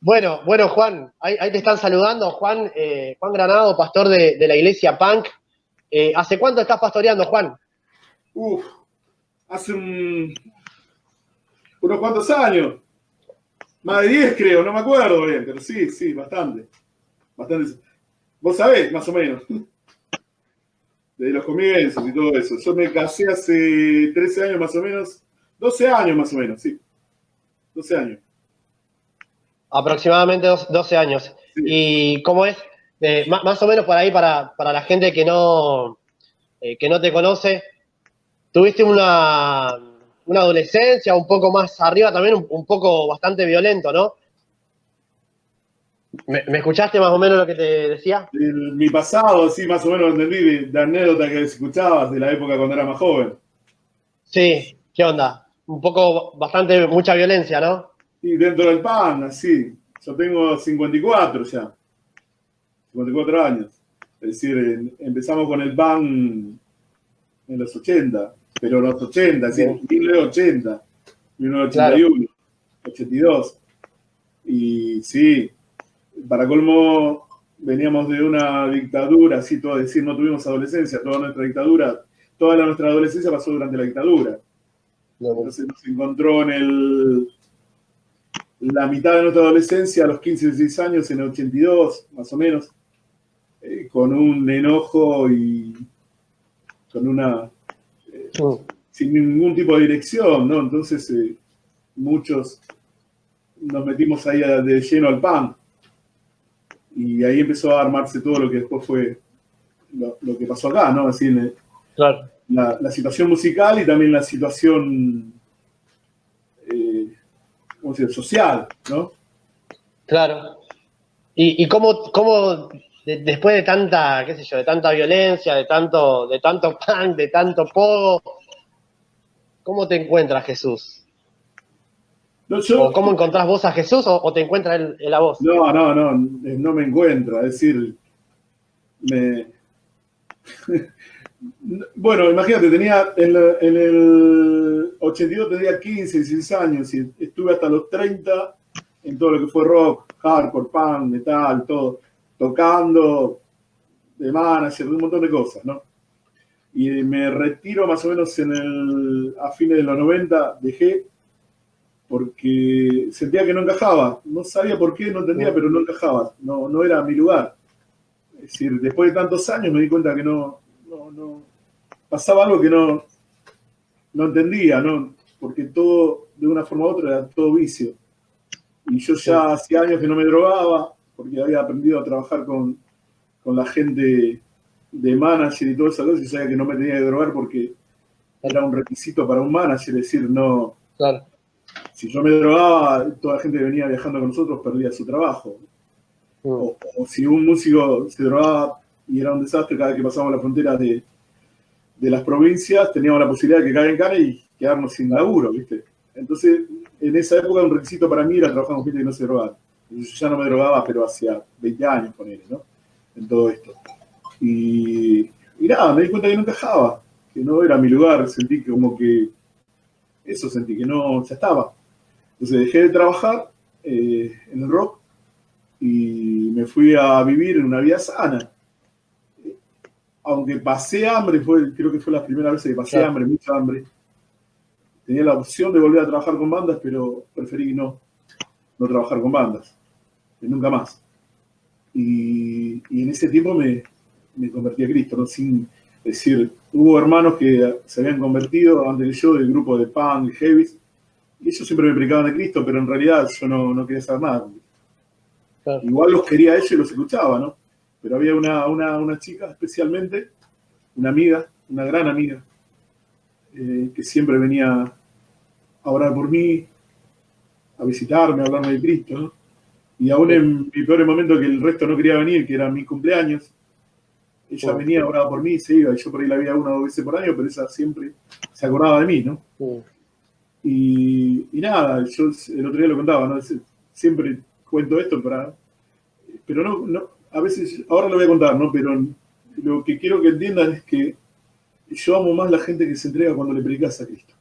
Bueno, Juan, ahí te están saludando, Juan, Juan Granado, pastor de la iglesia Punk. ¿Hace cuánto estás pastoreando, Juan? Uf, hace unos cuantos años, más de 10 creo, no me acuerdo bien, pero sí, sí, bastante. Bastante. Vos sabés, más o menos, de los comienzos y todo eso. Yo me casé hace 13 años más o menos, 12 años más o menos, sí, 12 años. Aproximadamente 12 años. Sí. ¿Y cómo es? Más o menos por ahí, para la gente que no te conoce, tuviste una adolescencia un poco más arriba, también un poco bastante violento, ¿no? ¿Me escuchaste más o menos lo que te decía? Mi pasado, sí, más o menos entendí de anécdotas que escuchabas de la época cuando era más joven. Sí, ¿qué onda? Un poco, bastante, mucha violencia, ¿no? Y dentro del PAN, así. Yo tengo 54 ya, 54 años. Es decir, empezamos con el PAN en los 80, pero los 80, es decir, Bien, 1980, claro. 1981, 82. Y sí, para colmo, veníamos de una dictadura, así todo, es decir, no tuvimos adolescencia, toda nuestra dictadura, nuestra adolescencia pasó durante la dictadura. Bien. Entonces nos encontró la mitad de nuestra adolescencia, a los 15, 16 años, en el 82, más o menos, con un enojo y con una Mm. sin ningún tipo de dirección, ¿no? Entonces muchos nos metimos ahí de lleno al PAN y ahí empezó a armarse todo lo que después fue lo que pasó acá, ¿no? Así, Claro, la situación musical y también la situación eh, ¿cómo se dice? Social, ¿no? claro. ¿Y cómo después de tanta, qué sé yo, de tanta violencia, de tanto punk, de tanto pogo, cómo te encuentras Jesús? No, ¿O yo, cómo encontrás vos a Jesús o te encuentra él a vos? no me encuentra, es decir, me, bueno, imagínate, tenía en el 82 tenía 15, 16 años y estuve hasta los 30 en todo lo que fue rock, hardcore, punk, metal, todo, tocando de manager, un montón de cosas, ¿no? Y me retiro más o menos a fines de los 90, dejé porque sentía que no encajaba. No sabía por qué, no entendía, pero no encajaba. No era mi lugar. Es decir, después de tantos años me di cuenta que no pasaba algo que no entendía, ¿no? Porque todo, de una forma u otra, era todo vicio. Y yo Sí, ya hacía años que no me drogaba, porque había aprendido a trabajar con la gente de manager y todo eso, y sabía que no me tenía que drogar porque era claro, un requisito para un manager, es decir, no, claro. si yo me drogaba, toda la gente que venía viajando con nosotros perdía su trabajo. Mm, O si un músico se drogaba y era un desastre cada vez que pasábamos la frontera de las provincias, teníamos la posibilidad de que caiga en cana y quedarnos sin claro, laburo, ¿viste? Entonces, en esa época un requisito para mí era trabajar con gente que no se drogaba. Yo ya no me drogaba, pero hacía 20 años, ponele, ¿no? En todo esto. Y nada, me di cuenta que no encajaba, que no era mi lugar, sentí que como que eso, sentí que no, ya estaba. Entonces dejé de trabajar en el rock y me fui a vivir en una vida sana. Aunque pasé hambre, creo que fue la primera vez que pasé claro. hambre, mucha hambre. Tenía la opción de volver a trabajar con bandas, pero preferí no trabajar con bandas, nunca más. Y en ese tiempo me convertí a Cristo, ¿no? Sin decir, hubo hermanos que se habían convertido antes que yo del grupo de punk y heavies, y ellos siempre me predicaban de Cristo, pero en realidad yo no quería saber nada. Claro. Igual los quería a ellos y los escuchaba, ¿no? Pero había una chica especialmente, una amiga, una gran amiga, que siempre venía a orar por mí, a visitarme, a hablarme de Cristo, ¿no? Y aún Sí, en mi peor momento que el resto no quería venir, que era mi cumpleaños, ella mm, venía, oraba por mí y se iba. Y yo por ahí la veía una o dos veces por año, pero ella siempre se acordaba de mí, ¿no? mm, Y nada, yo el otro día lo contaba, ¿no? Siempre cuento esto pero a veces, ahora lo voy a contar, ¿no? Pero lo que quiero que entiendan es que yo amo más la gente que se entrega cuando le predicas a Cristo.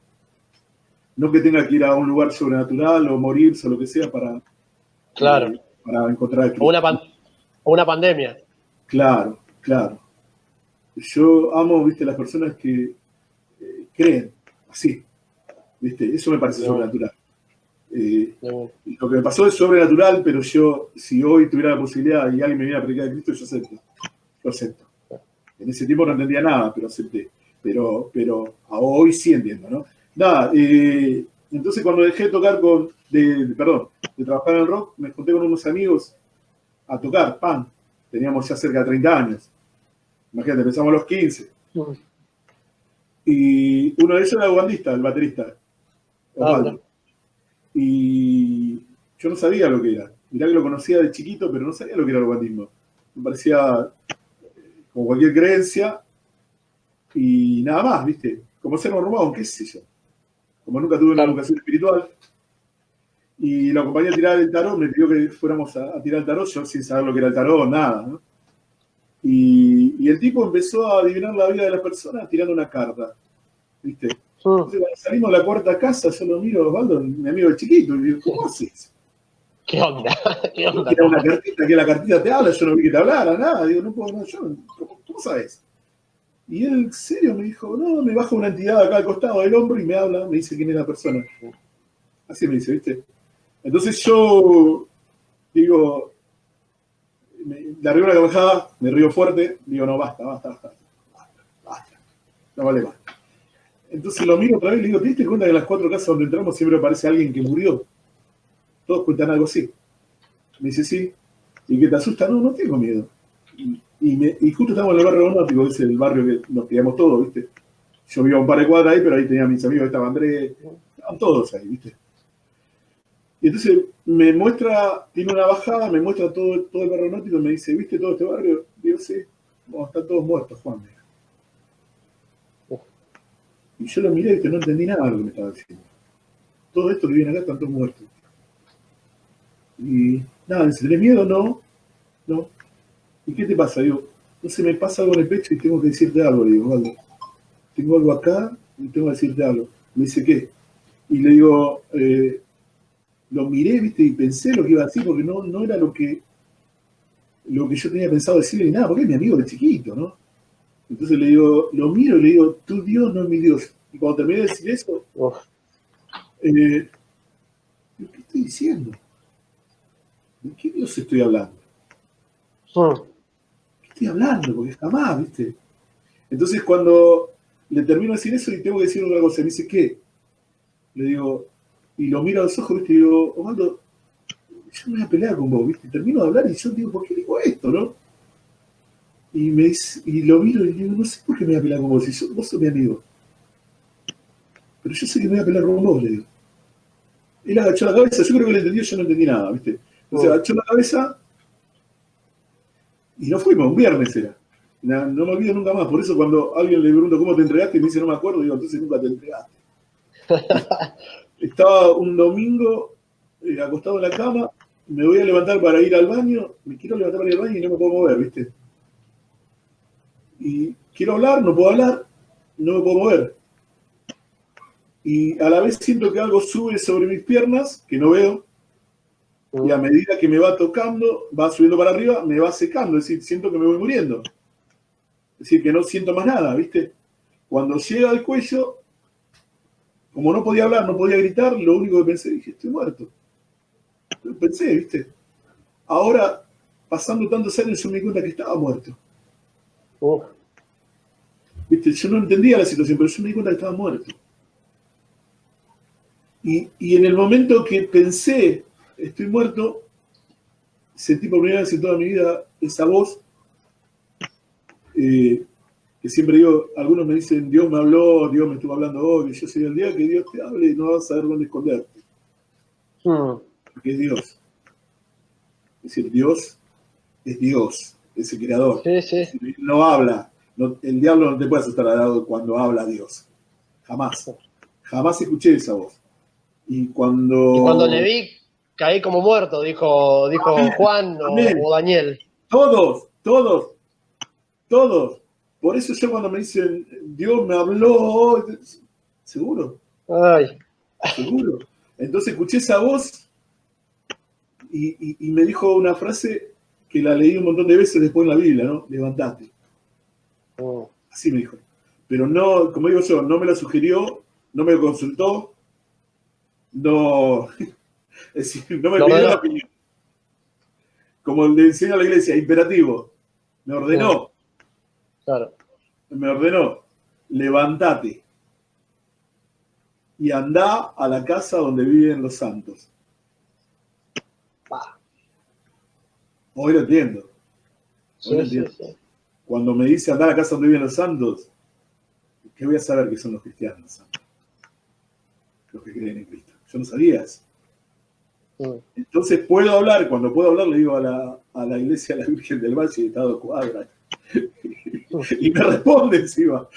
No que tenga que ir a un lugar sobrenatural o morirse o lo que sea Claro. Para encontrar a Cristo. O una pandemia. Claro, claro. Yo amo, viste, las personas que creen así, viste, eso me parece sobrenatural. Lo que me pasó es sobrenatural, pero yo, si hoy tuviera la posibilidad y alguien me viene a predicar a Cristo, yo acepto. Lo acepto. En ese tiempo no entendía nada, pero acepté. Pero hoy sí entiendo, ¿no? Nada, entonces cuando dejé de tocar de trabajar en el rock, me junté con unos amigos a tocar, pan. Teníamos ya cerca de 30 años. Imagínate, empezamos a los 15. Y uno de ellos era el bandista, el baterista, Osvaldo. Y yo no sabía lo que era. Mirá que lo conocía de chiquito, pero no sabía lo que era el bandismo. Me parecía como cualquier creencia y nada más, ¿viste? Como ser mormón, qué sé yo. Como nunca tuve una educación espiritual. Y lo acompañé a tirar el tarot, me pidió que fuéramos a tirar el tarot, yo sin saber lo que era el tarot, nada, ¿no? Y el tipo empezó a adivinar la vida de las personas tirando una carta, ¿viste? Entonces, cuando salimos a la cuarta casa, yo lo miro a Osvaldo, mi amigo de chiquito, y digo, ¿cómo haces? ¿Qué onda? ¿Qué onda? Era una cartita, que la cartita te habla, yo no vi que te hablara, nada. Digo, no puedo, no, ¿cómo sabes? Y él, en serio, me dijo, no, me baja una entidad acá al costado del hombro y me habla, me dice quién es la persona. Así me dice, ¿viste? Entonces yo digo, le arriba una cabezada, me río fuerte, digo, no, basta. No vale más. Entonces lo miro otra vez y le digo, ¿te diste cuenta que en las 4 casas donde entramos siempre aparece alguien que murió? Todos cuentan algo así. Me dice, sí. ¿Y que te asusta? No, no tengo miedo. Y justo estamos en el barrio aeronáutico, que es el barrio que nos criamos todos, ¿viste? Yo vivía un par de cuadras ahí, pero ahí tenía a mis amigos, estaba Andrés, estaban todos ahí, ¿viste? Y entonces me muestra, tiene una bajada, me muestra todo el barrio aeronáutico y me dice, ¿viste todo este barrio? Digo, sí. Bueno, están todos muertos, Juan. Y yo lo miré y no entendí nada de lo que me estaba diciendo. Todo esto que viene acá están todos muertos. Y nada, dice, ¿tenés miedo? No. ¿Y qué te pasa? Digo, no sé, me pasa algo en el pecho y tengo que decirte algo. Le digo, Waldo, tengo algo acá y tengo que decirte algo. Me dice, ¿qué? Y le digo, lo miré, viste, y pensé lo que iba a decir porque no era lo que yo tenía pensado decirle ni nada, porque es mi amigo de chiquito, ¿no? Entonces le digo, lo miro y le digo, tu Dios no es mi Dios. Y cuando terminé de decir eso, ¿qué estoy diciendo? ¿De qué Dios estoy hablando? ¿Qué estoy hablando? Porque jamás, ¿viste? Entonces cuando le termino de decir eso y tengo que decir otra cosa, me dice, ¿qué? Le digo, y lo miro a los ojos, ¿viste? Y digo, Osvaldo, yo me voy a pelear con vos, ¿viste? Termino de hablar y yo digo, ¿por qué digo esto, no? Y me dice, y lo miro y digo, no sé por qué me voy a pelear con vos, si vos sos mi amigo. Pero yo sé que me voy a pelear con vos, le digo. Él agachó la cabeza, yo creo que le entendió, yo no entendí nada, ¿viste? Entonces agachó la cabeza y nos fuimos, un viernes era. No me olvido nunca más, por eso cuando alguien le pregunta cómo te entregaste y me dice no me acuerdo, digo, entonces nunca te entregaste. Estaba un domingo acostado en la cama, me voy a levantar para ir al baño, me quiero levantar para ir al baño y no me puedo mover, ¿viste? Y quiero hablar, no puedo hablar, no me puedo mover. Y a la vez siento que algo sube sobre mis piernas, que no veo, y a medida que me va tocando, va subiendo para arriba, me va secando, es decir, siento que me voy muriendo. Es decir, que no siento más nada, ¿viste? Cuando llega al cuello, como no podía hablar, no podía gritar, lo único que pensé, dije, estoy muerto. Pensé, ¿viste? Ahora, pasando tantos años, yo me di cuenta que estaba muerto. ¿Viste? Yo no entendía la situación, pero yo me di cuenta que estaba muerto. Y en el momento que pensé, estoy muerto, sentí por primera vez en toda mi vida esa voz, que siempre digo, algunos me dicen, Dios me habló, Dios me estuvo hablando hoy, y yo sé, el día que Dios te hable, no vas a saber dónde esconderte. Porque es Dios. Es decir, Dios es Dios, es el creador. Sí, sí. Es decir, no habla. El diablo no te puede asustar al lado cuando habla Dios. Jamás. Jamás escuché esa voz. Y cuando le vi, caí como muerto, dijo Amén. Juan o Daniel. Todos. Por eso yo cuando me dicen, Dios me habló, ¿seguro? Ay. ¿Seguro? Entonces escuché esa voz Y me dijo una frase que la leí un montón de veces después en la Biblia, ¿no? Levantate. Así me dijo. Pero no, como digo yo, no me la sugirió, no me lo consultó, no, es decir, no me pidió la opinión. Como le enseña a la iglesia, imperativo. Me ordenó. Claro. Me ordenó, levántate y andá a la casa donde viven los santos. Hoy lo entiendo. Hoy lo entiendo. Sí. Cuando me dice andá a la casa donde viven los santos, ¿qué voy a saber que son los cristianos santos? Los que creen en Cristo. Yo no sabía eso. Entonces puedo hablar, cuando puedo hablar le digo a la iglesia de la Virgen del Valle de Estado Cuadra. Y me responde encima.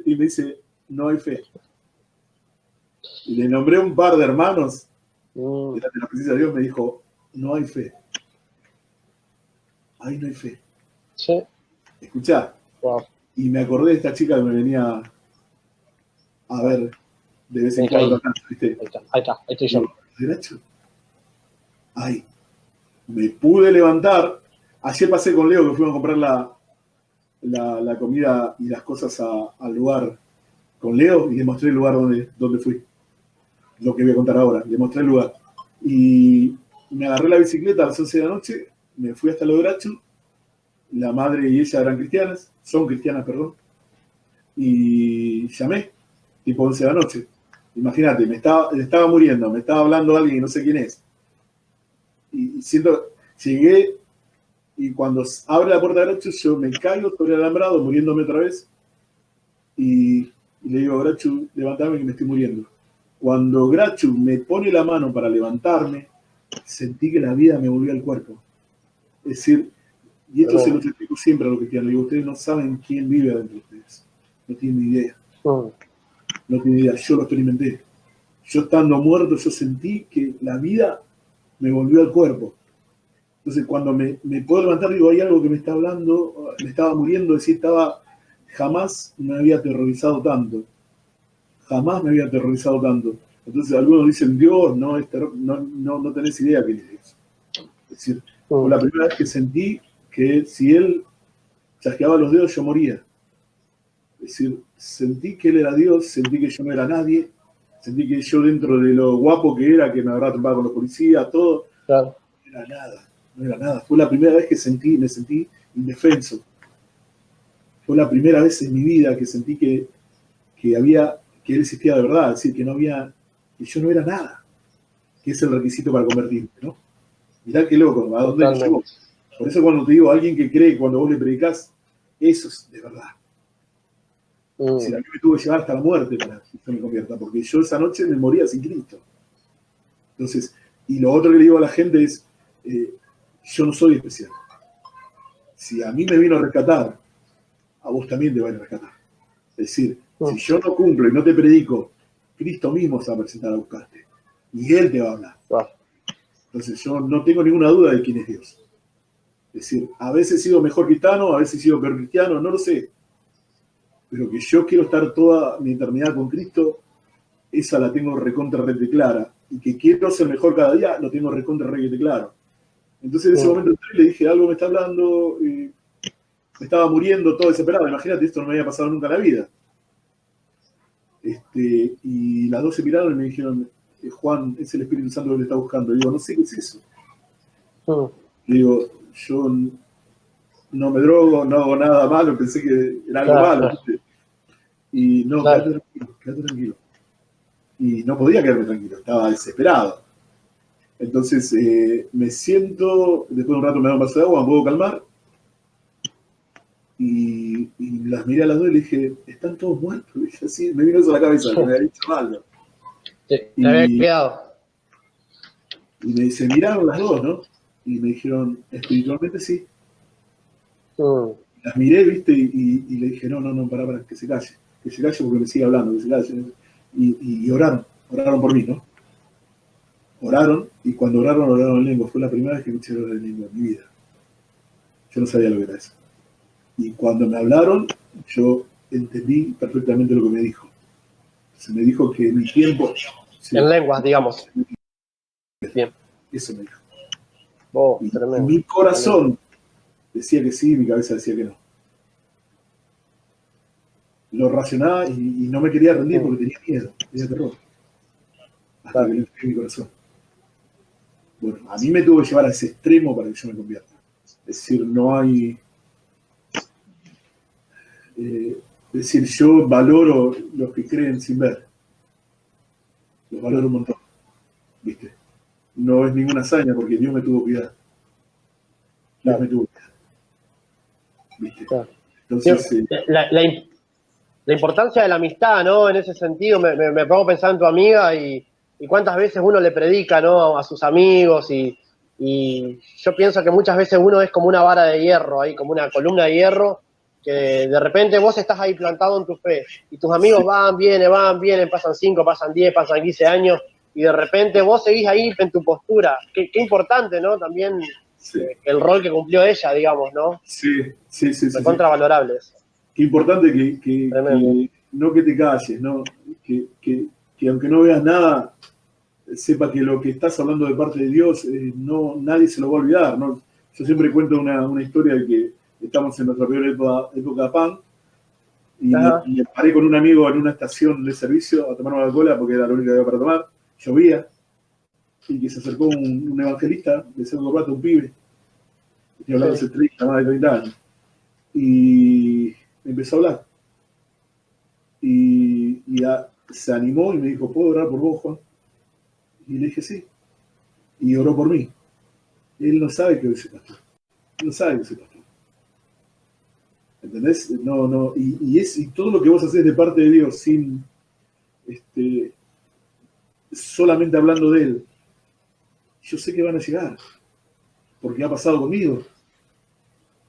Y me dice, no hay fe. Y le nombré un par de hermanos. Delante de la presencia de Dios me dijo, no hay fe. Ahí no hay fe. Sí. Escuchá. Wow. Y me acordé de esta chica que me venía a ver de vez en cuando acá, ¿viste? Ahí estoy yo. ¿Derecho? Ahí. Me pude levantar. Ayer pasé con Leo que fuimos a comprar la comida y las cosas al lugar con Leo y le mostré el lugar donde fui. Lo que voy a contar ahora. Le mostré el lugar. Y me agarré la bicicleta a las 11 de la noche, me fui hasta Logracho. La madre y ella eran cristianas, son cristianas, perdón. Y llamé, tipo 11 de la noche. Imagínate, me estaba muriendo, me estaba hablando alguien y no sé quién es. Y llegué y cuando abre la puerta de Grachu, yo me caigo sobre el alambrado, muriéndome otra vez. Y le digo, Grachu, levantame que me estoy muriendo. Cuando Grachu me pone la mano para levantarme, sentí que la vida me volvió al cuerpo. Es decir, y esto se lo explico siempre a los cristianos. Digo, ustedes no saben quién vive adentro de ustedes. No tienen ni idea. No tienen idea. Yo lo experimenté. Yo estando muerto, yo sentí que la vida me volvió al cuerpo. Entonces, cuando me puedo levantar, digo, hay algo que me está hablando, me estaba muriendo, decir, jamás me había aterrorizado tanto. Jamás me había aterrorizado tanto. Entonces, algunos dicen, Dios, no tenés idea quién es Dios. Es decir, fue la primera vez que sentí que si él chasqueaba los dedos, yo moría. Es decir, sentí que él era Dios, sentí que yo no era nadie, sentí que yo dentro de lo guapo que era, que me habrá topado con los policías, todo, claro. No era nada. Fue la primera vez que me sentí indefenso. Fue la primera vez en mi vida que sentí que él existía de verdad, es decir, que yo no era nada, que es el requisito para convertirme, ¿no? Mirá qué loco, ¿a dónde nos llevó? Por eso cuando te digo, alguien que cree cuando vos le predicás, eso es de verdad. Si a mí me tuvo que llevar hasta la muerte para que yo me convierta, porque yo esa noche me moría sin Cristo. Entonces, y lo otro que le digo a la gente es, yo no soy especial. Si a mí me vino a rescatar, a vos también te van a rescatar. Es decir, si yo no cumplo y no te predico, Cristo mismo se va a presentar a buscarte. Y Él te va a hablar. Entonces yo no tengo ninguna duda de quién es Dios. Es decir, a veces he sido mejor cristiano, a veces he sido peor cristiano, no lo sé. Pero que yo quiero estar toda mi eternidad con Cristo, esa la tengo recontra rete clara. Y que quiero ser mejor cada día, lo tengo recontra rete claro. Entonces en ese momento le dije, algo me está hablando, me estaba muriendo todo desesperado. Imagínate, esto no me había pasado nunca en la vida. Y las dos se miraron y me dijeron, Juan, es el Espíritu Santo que le está buscando. Y digo, no sé qué es eso. Digo, yo no me drogo, no hago nada malo, pensé que era algo malo. ¿Viste? Y no, quédate tranquilo. Y no podía quedarme tranquilo, estaba desesperado. Entonces me siento, después de un rato me da un vaso de agua, me puedo calmar. Y las miré a las dos y le dije, ¿están todos muertos? Y dije, así, me vino eso a la cabeza, que me había dicho mal. Te había quedado. Y se miraron las dos, ¿no? Y me dijeron, espiritualmente sí. Las miré, ¿viste? Y le dije, no, para, que se calle porque me sigue hablando, que se calle. Y oraron por mí, ¿no? Oraron, y cuando oraron en lengua. Fue la primera vez que escuché orar en lengua en mi vida. Yo no sabía lo que era eso. Y cuando me hablaron, yo entendí perfectamente lo que me dijo. Se me dijo que mi tiempo... Sí, en lenguas, digamos. Bien. Eso me dijo. Y Tremendo. mi corazón decía que sí, mi cabeza decía que no. Lo racionaba y no me quería rendir porque tenía miedo, tenía terror. Hasta que le entregué mi corazón. Bueno, a mí me tuvo que llevar a ese extremo para que yo me convierta. Es decir, no hay... es decir, yo valoro los que creen sin ver. Los valoro un montón. ¿Viste? No es ninguna hazaña porque Dios me tuvo cuidado. Dios me tuvo cuidado. ¿Viste? Claro. Entonces... La importancia de la amistad, ¿no? En ese sentido, me pongo a pensar en tu amiga y cuántas veces uno le predica, ¿no? A sus amigos y yo pienso que muchas veces uno es como una vara de hierro, ahí como una columna de hierro, que de repente vos estás ahí plantado en tu fe y tus amigos van, vienen, pasan 5, pasan 10, pasan 15 años y de repente vos seguís ahí en tu postura. Qué importante, ¿no? También el rol que cumplió ella, digamos, ¿no? Sí. Contravalorable eso. Qué importante que no que te calles, ¿no? Que aunque no veas nada, sepa que lo que estás hablando de parte de Dios, nadie se lo va a olvidar, ¿no? Yo siempre cuento una historia de que estamos en nuestra peor época pan y me paré con un amigo en una estación de servicio a tomar una cola porque era lo único que había para tomar, llovía, y que se acercó un evangelista de Cerro Corbato, un pibe, que hablaba hace 30, más de 30 años, y empezó a hablar. Y se animó y me dijo, ¿puedo orar por vos, Juan? Y le dije, sí. Y oró por mí. Él no sabe que hoy soy pastor. No sabe que soy pastor. ¿Entendés? No. Y todo lo que vos hacés de parte de Dios sin solamente hablando de Él, yo sé que van a llegar. Porque ha pasado conmigo.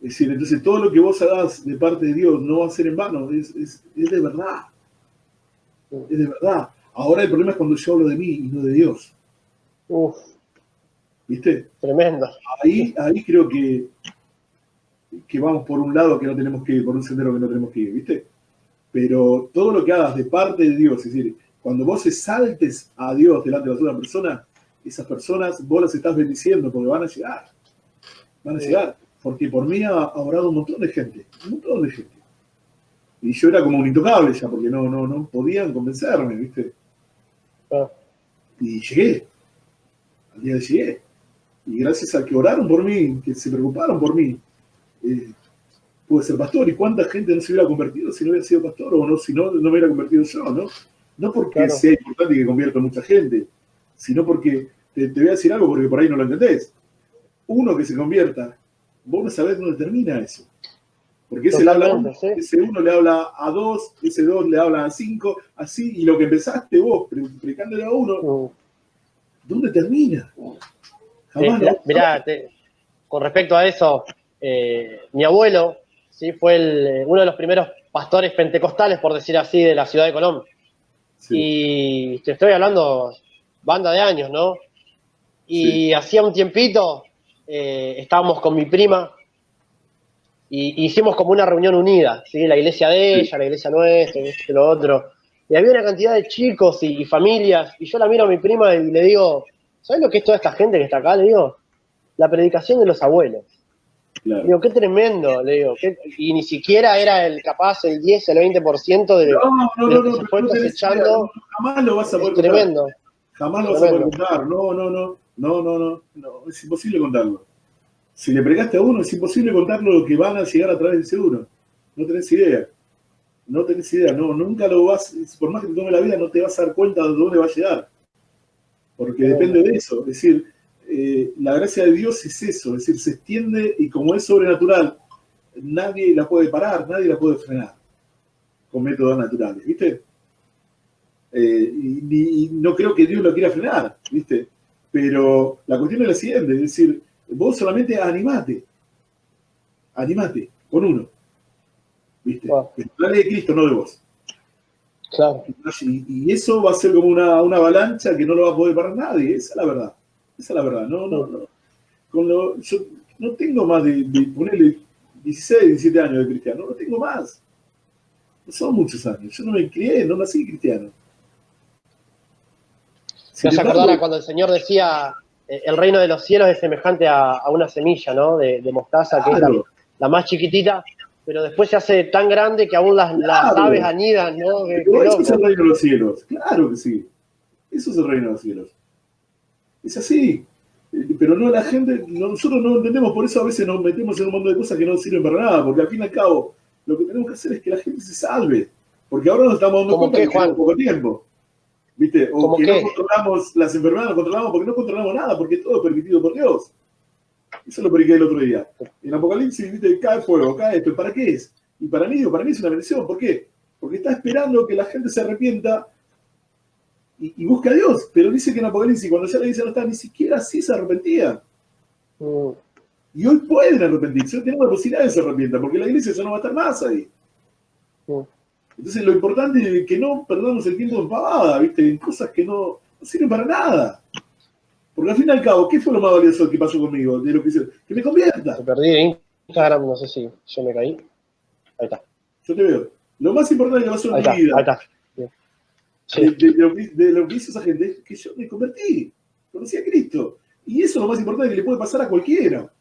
Es decir, entonces todo lo que vos hagas de parte de Dios no va a ser en vano, es de verdad. Es de verdad. Ahora el problema es cuando yo hablo de mí y no de Dios. ¿Viste? Tremendo. Ahí creo que vamos por un lado que no tenemos que ir, por un sendero que no tenemos que ir, ¿viste? Pero todo lo que hagas de parte de Dios, es decir, cuando vos exaltes a Dios delante de las otras personas, esas personas vos las estás bendiciendo porque van a llegar. Van a llegar. Porque por mí ha orado un montón de gente. Y yo era como un intocable ya, porque no podían convencerme, ¿viste? Y llegué. Al día de llegué. Y gracias a que oraron por mí, que se preocuparon por mí, pude ser pastor. ¿Y cuánta gente no se hubiera convertido si no hubiera sido pastor? O no, si no me hubiera convertido yo, ¿no? No porque sea importante que convierta a mucha gente, sino porque, te voy a decir algo porque por ahí no lo entendés. Uno que se convierta, vos no sabés dónde termina eso. Porque ese uno le habla a 2, ese 2 le habla a 5, así, y lo que empezaste vos, predicándole a uno, ¿dónde termina? Mirá, con respecto a eso, mi abuelo fue uno de los primeros pastores pentecostales, por decir así, de la ciudad de Colón. Sí. Y te estoy hablando banda de años, ¿no? Y hacía un tiempito estábamos con mi prima y hicimos como una reunión unida, ¿sí? La iglesia de ella, la iglesia nuestra, lo otro. Y había una cantidad de chicos y familias, y yo la miro a mi prima y le digo, ¿sabes lo que es toda esta gente que está acá? Le digo, la predicación de los abuelos. Claro. Le digo, qué tremendo, le digo, y ni siquiera era capaz el 10, el 20% de lo que se fue cosechando. Jamás lo vas a poder tremendo. Contar. Jamás lo vas a poder contar, no, es imposible contarlo. Si le pregaste a uno, es imposible contarlo lo que van a llegar a través de ese uno. No tenés idea, nunca lo vas, por más que te tome la vida, no te vas a dar cuenta de dónde va a llegar. Porque depende de eso, es decir, la gracia de Dios es eso, es decir, se extiende y como es sobrenatural, nadie la puede parar, nadie la puede frenar con métodos naturales, ¿viste? Y no creo que Dios lo quiera frenar, ¿viste? Pero la cuestión es la siguiente, es decir, vos solamente animate con uno, ¿viste? Wow. La ley de Cristo, no de vos. Claro. Y eso va a ser como una avalancha que no lo va a poder parar nadie, esa es la verdad. No. Yo no tengo más de ponerle 16, 17 años de cristiano, no tengo más. No son muchos años, yo no me crié, no nací cristiano. ¿Se acordara cuando el Señor decía, el reino de los cielos es semejante a una semilla, ¿no? De mostaza, que es la más chiquitita, pero después se hace tan grande que aún las aves anidan, ¿no? Pero eso es el reino de los cielos, claro que sí. Eso es el reino de los cielos. Es así. Pero no la gente, nosotros no entendemos, por eso a veces nos metemos en un montón de cosas que no sirven para nada, porque al fin y al cabo lo que tenemos que hacer es que la gente se salve, porque ahora nos estamos dando cuenta que tenemos poco tiempo, ¿viste? O que no controlamos las enfermedades, no controlamos porque no controlamos nada, porque todo es permitido por Dios. Eso lo prediqué el otro día. En Apocalipsis, ¿viste? Cae fuego, cae esto, ¿para qué es? Y para mí es una bendición, ¿por qué? Porque está esperando que la gente se arrepienta y busca a Dios, pero dice que en Apocalipsis, cuando ya le dice no está, ni siquiera así se arrepentían. Y hoy pueden arrepentirse, hoy tenemos la posibilidad de que se arrepientan, porque la iglesia ya no va a estar más ahí. Entonces lo importante es que no perdamos el tiempo en pavada, ¿viste? En cosas que no sirven para nada. Porque al fin y al cabo, ¿qué fue lo más valioso que pasó conmigo? De lo que hice? Que me convierta. Te perdí en Instagram, no sé si yo me caí. Ahí está. Yo te veo. Lo más importante que pasó en mi vida. Ahí está. Sí. De lo que hizo esa gente es que yo me convertí, conocí a Cristo. Y eso es lo más importante que le puede pasar a cualquiera.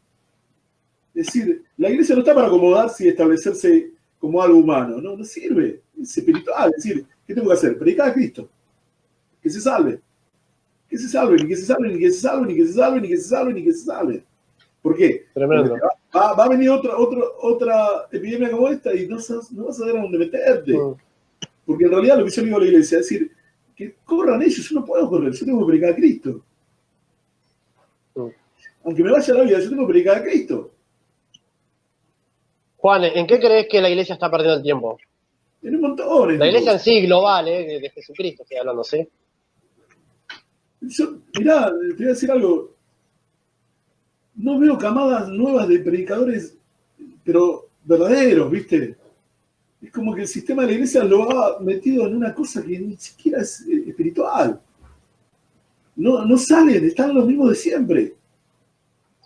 Es decir, la iglesia no está para acomodarse y establecerse como algo humano, no sirve, es espiritual. Es decir, ¿qué tengo que hacer? Predicar a Cristo, que se salve, que se salve, ni que se salve, ni que se salve, ni que se salve, ni que se salve, ni que se salve. ¿Por qué? Tremendo. Va a venir otra epidemia como esta y no vas a saber a dónde meterte. Porque en realidad lo que yo le digo a la iglesia es decir, que corran ellos, yo no puedo correr, yo tengo que predicar a Cristo. Aunque me vaya la vida, yo tengo que predicar a Cristo. Juan, ¿en qué crees que la iglesia está perdiendo el tiempo? En un montón. La iglesia en sí, global, de Jesucristo estoy hablando, ¿sí? Mirá, te voy a decir algo. No veo camadas nuevas de predicadores, pero verdaderos, ¿viste? Es como que el sistema de la iglesia lo ha metido en una cosa que ni siquiera es espiritual. No salen, están los mismos de siempre.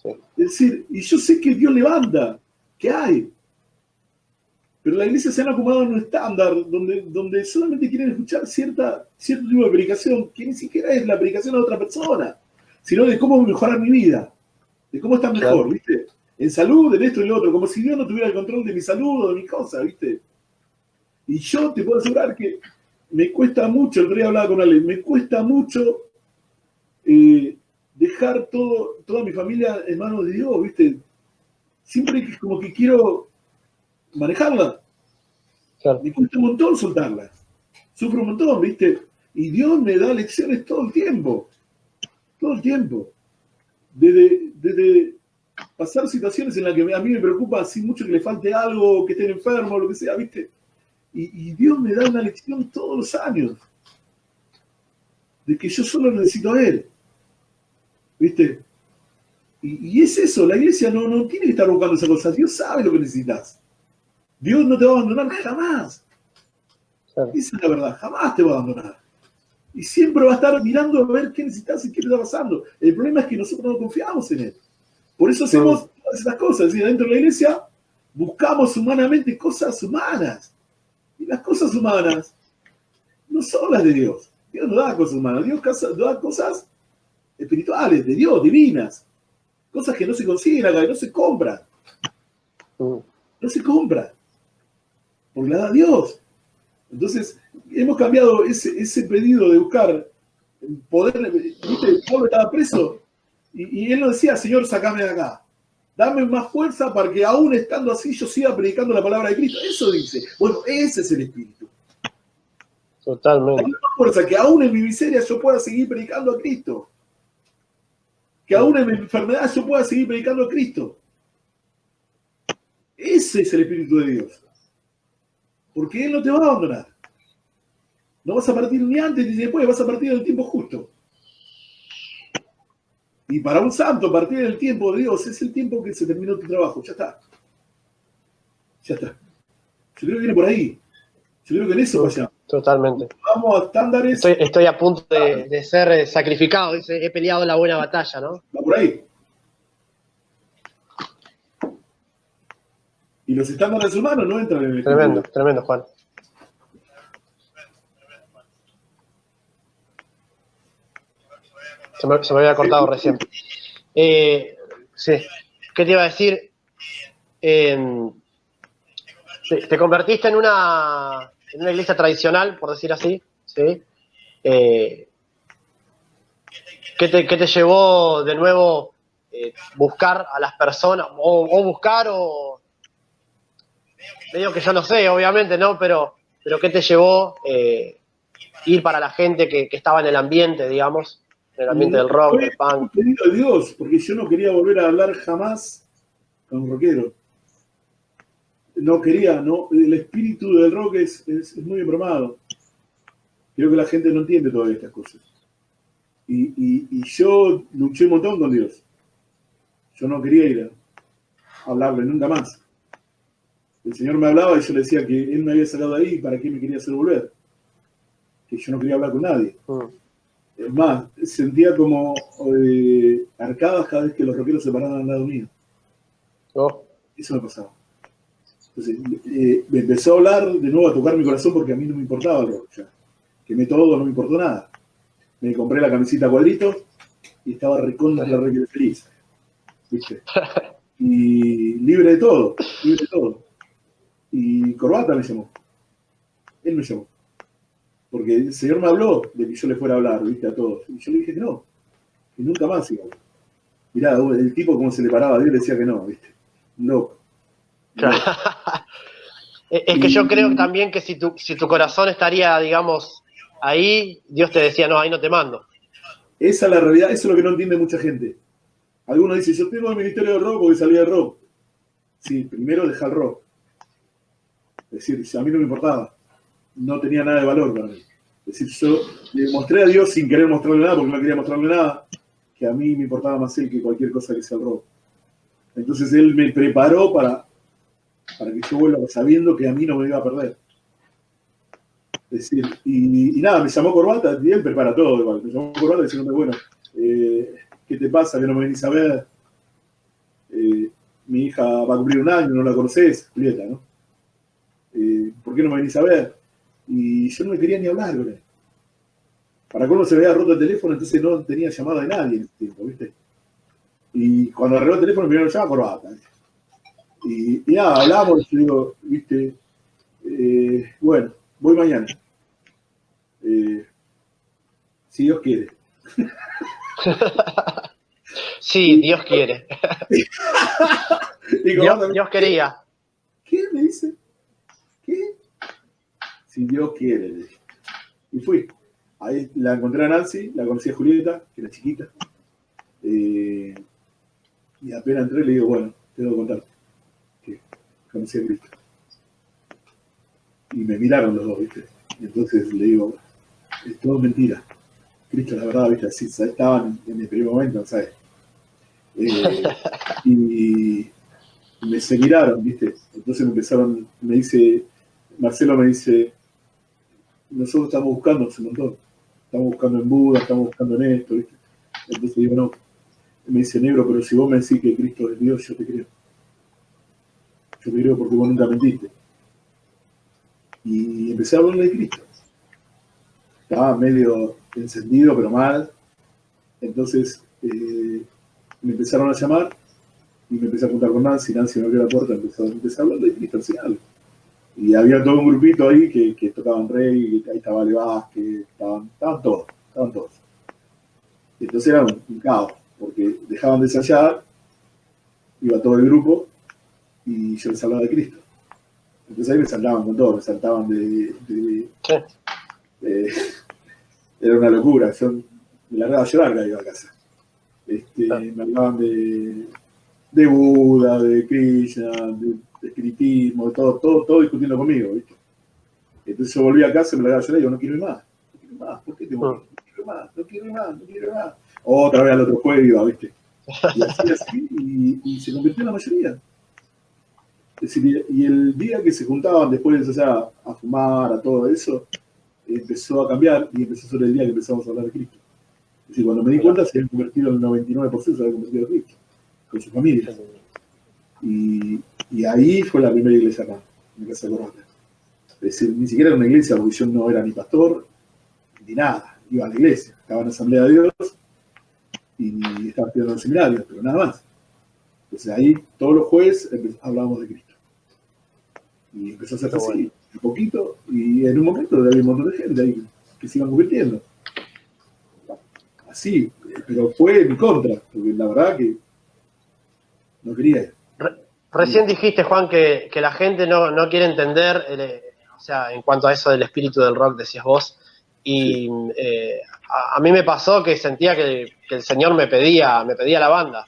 Sí. Es decir, y yo sé que Dios levanta, que hay. Pero la iglesia se han acomodado en un estándar donde solamente quieren escuchar cierto tipo de predicación, que ni siquiera es la predicación de otra persona, sino de cómo mejorar mi vida, de cómo estar mejor, claro. ¿Viste? En salud, en esto y en lo otro, como si Dios no tuviera el control de mi salud o de mis cosas, ¿viste? Y yo te puedo asegurar que me cuesta mucho, el otro día hablaba con Ale, me cuesta mucho dejar toda mi familia en manos de Dios, ¿viste? Siempre que como que quiero manejarla. Claro. Me cuesta un montón soltarla. Sufro un montón, ¿viste? Y Dios me da lecciones todo el tiempo. Todo el tiempo. Desde pasar situaciones en las que a mí me preocupa así mucho que le falte algo, que estén enfermos, lo que sea, ¿viste? Y Dios me da una lección todos los años. De que yo solo necesito a Él. ¿Viste? Y es eso, la iglesia no tiene que estar buscando esas cosas. Dios sabe lo que necesitas. Dios no te va a abandonar jamás. Claro. Esa es la verdad, jamás te va a abandonar. Y siempre va a estar mirando a ver qué necesitas y qué te está pasando. El problema es que nosotros no confiamos en Él. Por eso hacemos todas estas cosas. Es decir, dentro de la iglesia buscamos humanamente cosas humanas. Y las cosas humanas no son las de Dios. Dios no da cosas humanas. Dios da cosas espirituales, de Dios, divinas. Cosas que no se consiguen acá, que no se compran. No se compran. Porque la da Dios. Entonces, hemos cambiado ese pedido de buscar poder. ¿Viste? Pablo estaba preso y él no decía, Señor, sacame de acá. Dame más fuerza para que aún estando así yo siga predicando la palabra de Cristo. Eso dice. Bueno, ese es el espíritu. Totalmente. Dame más fuerza, que aún en mi miseria yo pueda seguir predicando a Cristo. Que aún en mi enfermedad yo pueda seguir predicando a Cristo. Ese es el Espíritu de Dios. Porque Él no te va a abandonar. No vas a partir ni antes ni después, vas a partir en el tiempo justo. Y para un santo, partir en el tiempo de Dios es el tiempo que se terminó tu trabajo. Ya está. Ya está. Yo creo que viene por ahí. Yo creo que en eso vayamos. Totalmente. Vamos a estándares. Estoy a punto de ser sacrificado. Dice, he peleado la buena batalla, ¿no? Va por ahí. Y los estándares humanos no entran en el Tremendo, tremendo, Juan. Se me había cortado recién. Sí. ¿Qué te iba a decir? Te convertiste en una iglesia tradicional, por decir así, ¿sí? ¿Qué te llevó de nuevo buscar a las personas? O buscar, o medio que yo no sé, obviamente, ¿no? Pero ¿qué te llevó ir para la gente que estaba en el ambiente, digamos? En el ambiente del rock, del punk. Pedido de Dios, porque yo no quería volver a hablar jamás con un rockero. No quería, no. El espíritu del rock es muy embromado. Creo que la gente no entiende todavía estas cosas. Y yo luché un montón con Dios. Yo no quería ir a hablarle nunca más. El Señor me hablaba y yo le decía que Él me había sacado de ahí y para qué me quería hacer volver. Que yo no quería hablar con nadie. Es más, sentía como arcadas cada vez que los rockeros se paraban al lado mío. Oh. Eso me pasaba. Entonces, me empezó a hablar de nuevo, a tocar mi corazón porque a mí no me importaba el rock. Ya. Quemé todo, no me importó nada. Me compré la camisita a cuadritos y estaba recontra la re feliz. ¿Viste? Y libre de todo, libre de todo. Y Corbata me llamó. Él me llamó. Porque el Señor me habló de que yo le fuera a hablar, ¿viste? A todos. Y yo le dije que no. Que nunca más iba a hablar. Mirá, el tipo como se le paraba a Dios le decía que no, ¿viste? Loco. Es que yo creo también que si tu corazón estaría, digamos, ahí, Dios te decía, no, ahí no te mando. Esa es la realidad, eso es lo que no entiende mucha gente. Algunos dicen, yo tengo el ministerio del rock porque salía del rock. Sí, primero deja el rock. Es decir, a mí no me importaba. No tenía nada de valor para mí. Es decir, yo le mostré a Dios sin querer mostrarle nada, porque no quería mostrarle nada, que a mí me importaba más Él que cualquier cosa que sea el rock. Entonces Él me preparó para que yo vuelva sabiendo que a mí no me iba a perder. Es decir, y nada, me llamó Corbata, y Él prepara todo igual. Me llamó Corbata diciendo, bueno, ¿qué te pasa que no me venís a ver? Mi hija va a cumplir 1 año, no la conocés, Julieta, ¿no? ¿Por qué no me venís a ver? Y yo no me quería ni hablar con él. Para cómo se había roto el teléfono, entonces no tenía llamada de nadie en ese tiempo, ¿viste? Y cuando arregló el teléfono, primero me llama Corbata. Y nada, hablamos, y yo digo, ¿viste? Bueno, voy mañana. Si Dios quiere. Sí, Dios quiere. Dios quería. ¿Qué me dice? ¿Qué? Si Dios quiere. Y fui. Ahí la encontré a Nancy, la conocí a Julieta, que era chiquita. Y apenas entré le digo, bueno, tengo que contarte que conocí a Cristo. Y me miraron los dos, ¿viste? Y entonces le digo, es todo mentira. Cristo, la verdad, ¿viste? Así estaban en el primer momento, ¿sabes? Y se miraron, ¿viste? Entonces me empezaron, Marcelo me dice, nosotros estamos buscando hace un montón. Estamos buscando en Buda, estamos buscando en esto, ¿viste? Entonces digo, no. Me dice, negro, pero si vos me decís que Cristo es Dios, yo te creo. Yo te creo porque vos nunca mentiste. Y empecé a hablarle de Cristo. Estaba medio encendido, pero mal. Entonces me empezaron a llamar y me empecé a juntar con Nancy. Nancy me abrió la puerta, empecé a hablar de Cristo al final. Y había todo un grupito ahí que tocaban reggae, ahí estaba Ale Vázquez, estaban todos. Y entonces era un caos, porque dejaban de ensayar, iba todo el grupo y yo les hablaba de Cristo. Entonces ahí me saltaban con todo, me saltaban era una locura, yo me largaba a llorar que iba a casa. Me hablaban de Buda, de Krishna, de espiritismo, de todo discutiendo conmigo, ¿viste? Entonces yo volví a casa y me largaba a llorar y digo, no quiero ir más, ¿por qué te voy? No quiero ir más. Otra vez al otro juego iba, ¿viste? Y así, y se convirtió en la mayoría. Es decir, y el día que se juntaban después de ensayar a fumar, a todo eso, empezó a cambiar y empezó a ser el día que empezamos a hablar de Cristo. Es decir, cuando me di cuenta se habían convertido el 99%, se habían convertido en Cristo, con sus familias. Y ahí fue la primera iglesia acá, en Casa de Corbata. Es decir, ni siquiera era una iglesia, porque yo no era ni pastor, ni nada. Iba a la iglesia, estaba en la Asamblea de Dios, y estaba estudiando en el seminario, pero nada más. Entonces ahí todos los jueves hablábamos de Cristo. Y empezó a hacerse así, un poquito, y en un momento había un montón de gente ahí que se iban convirtiendo. Así, pero fue en mi contra, porque la verdad que no quería ir. Recién dijiste, Juan, que la gente no quiere entender, o sea, en cuanto a eso del espíritu del rock, decías vos, y sí. A mí me pasó que sentía que el Señor me pedía la banda.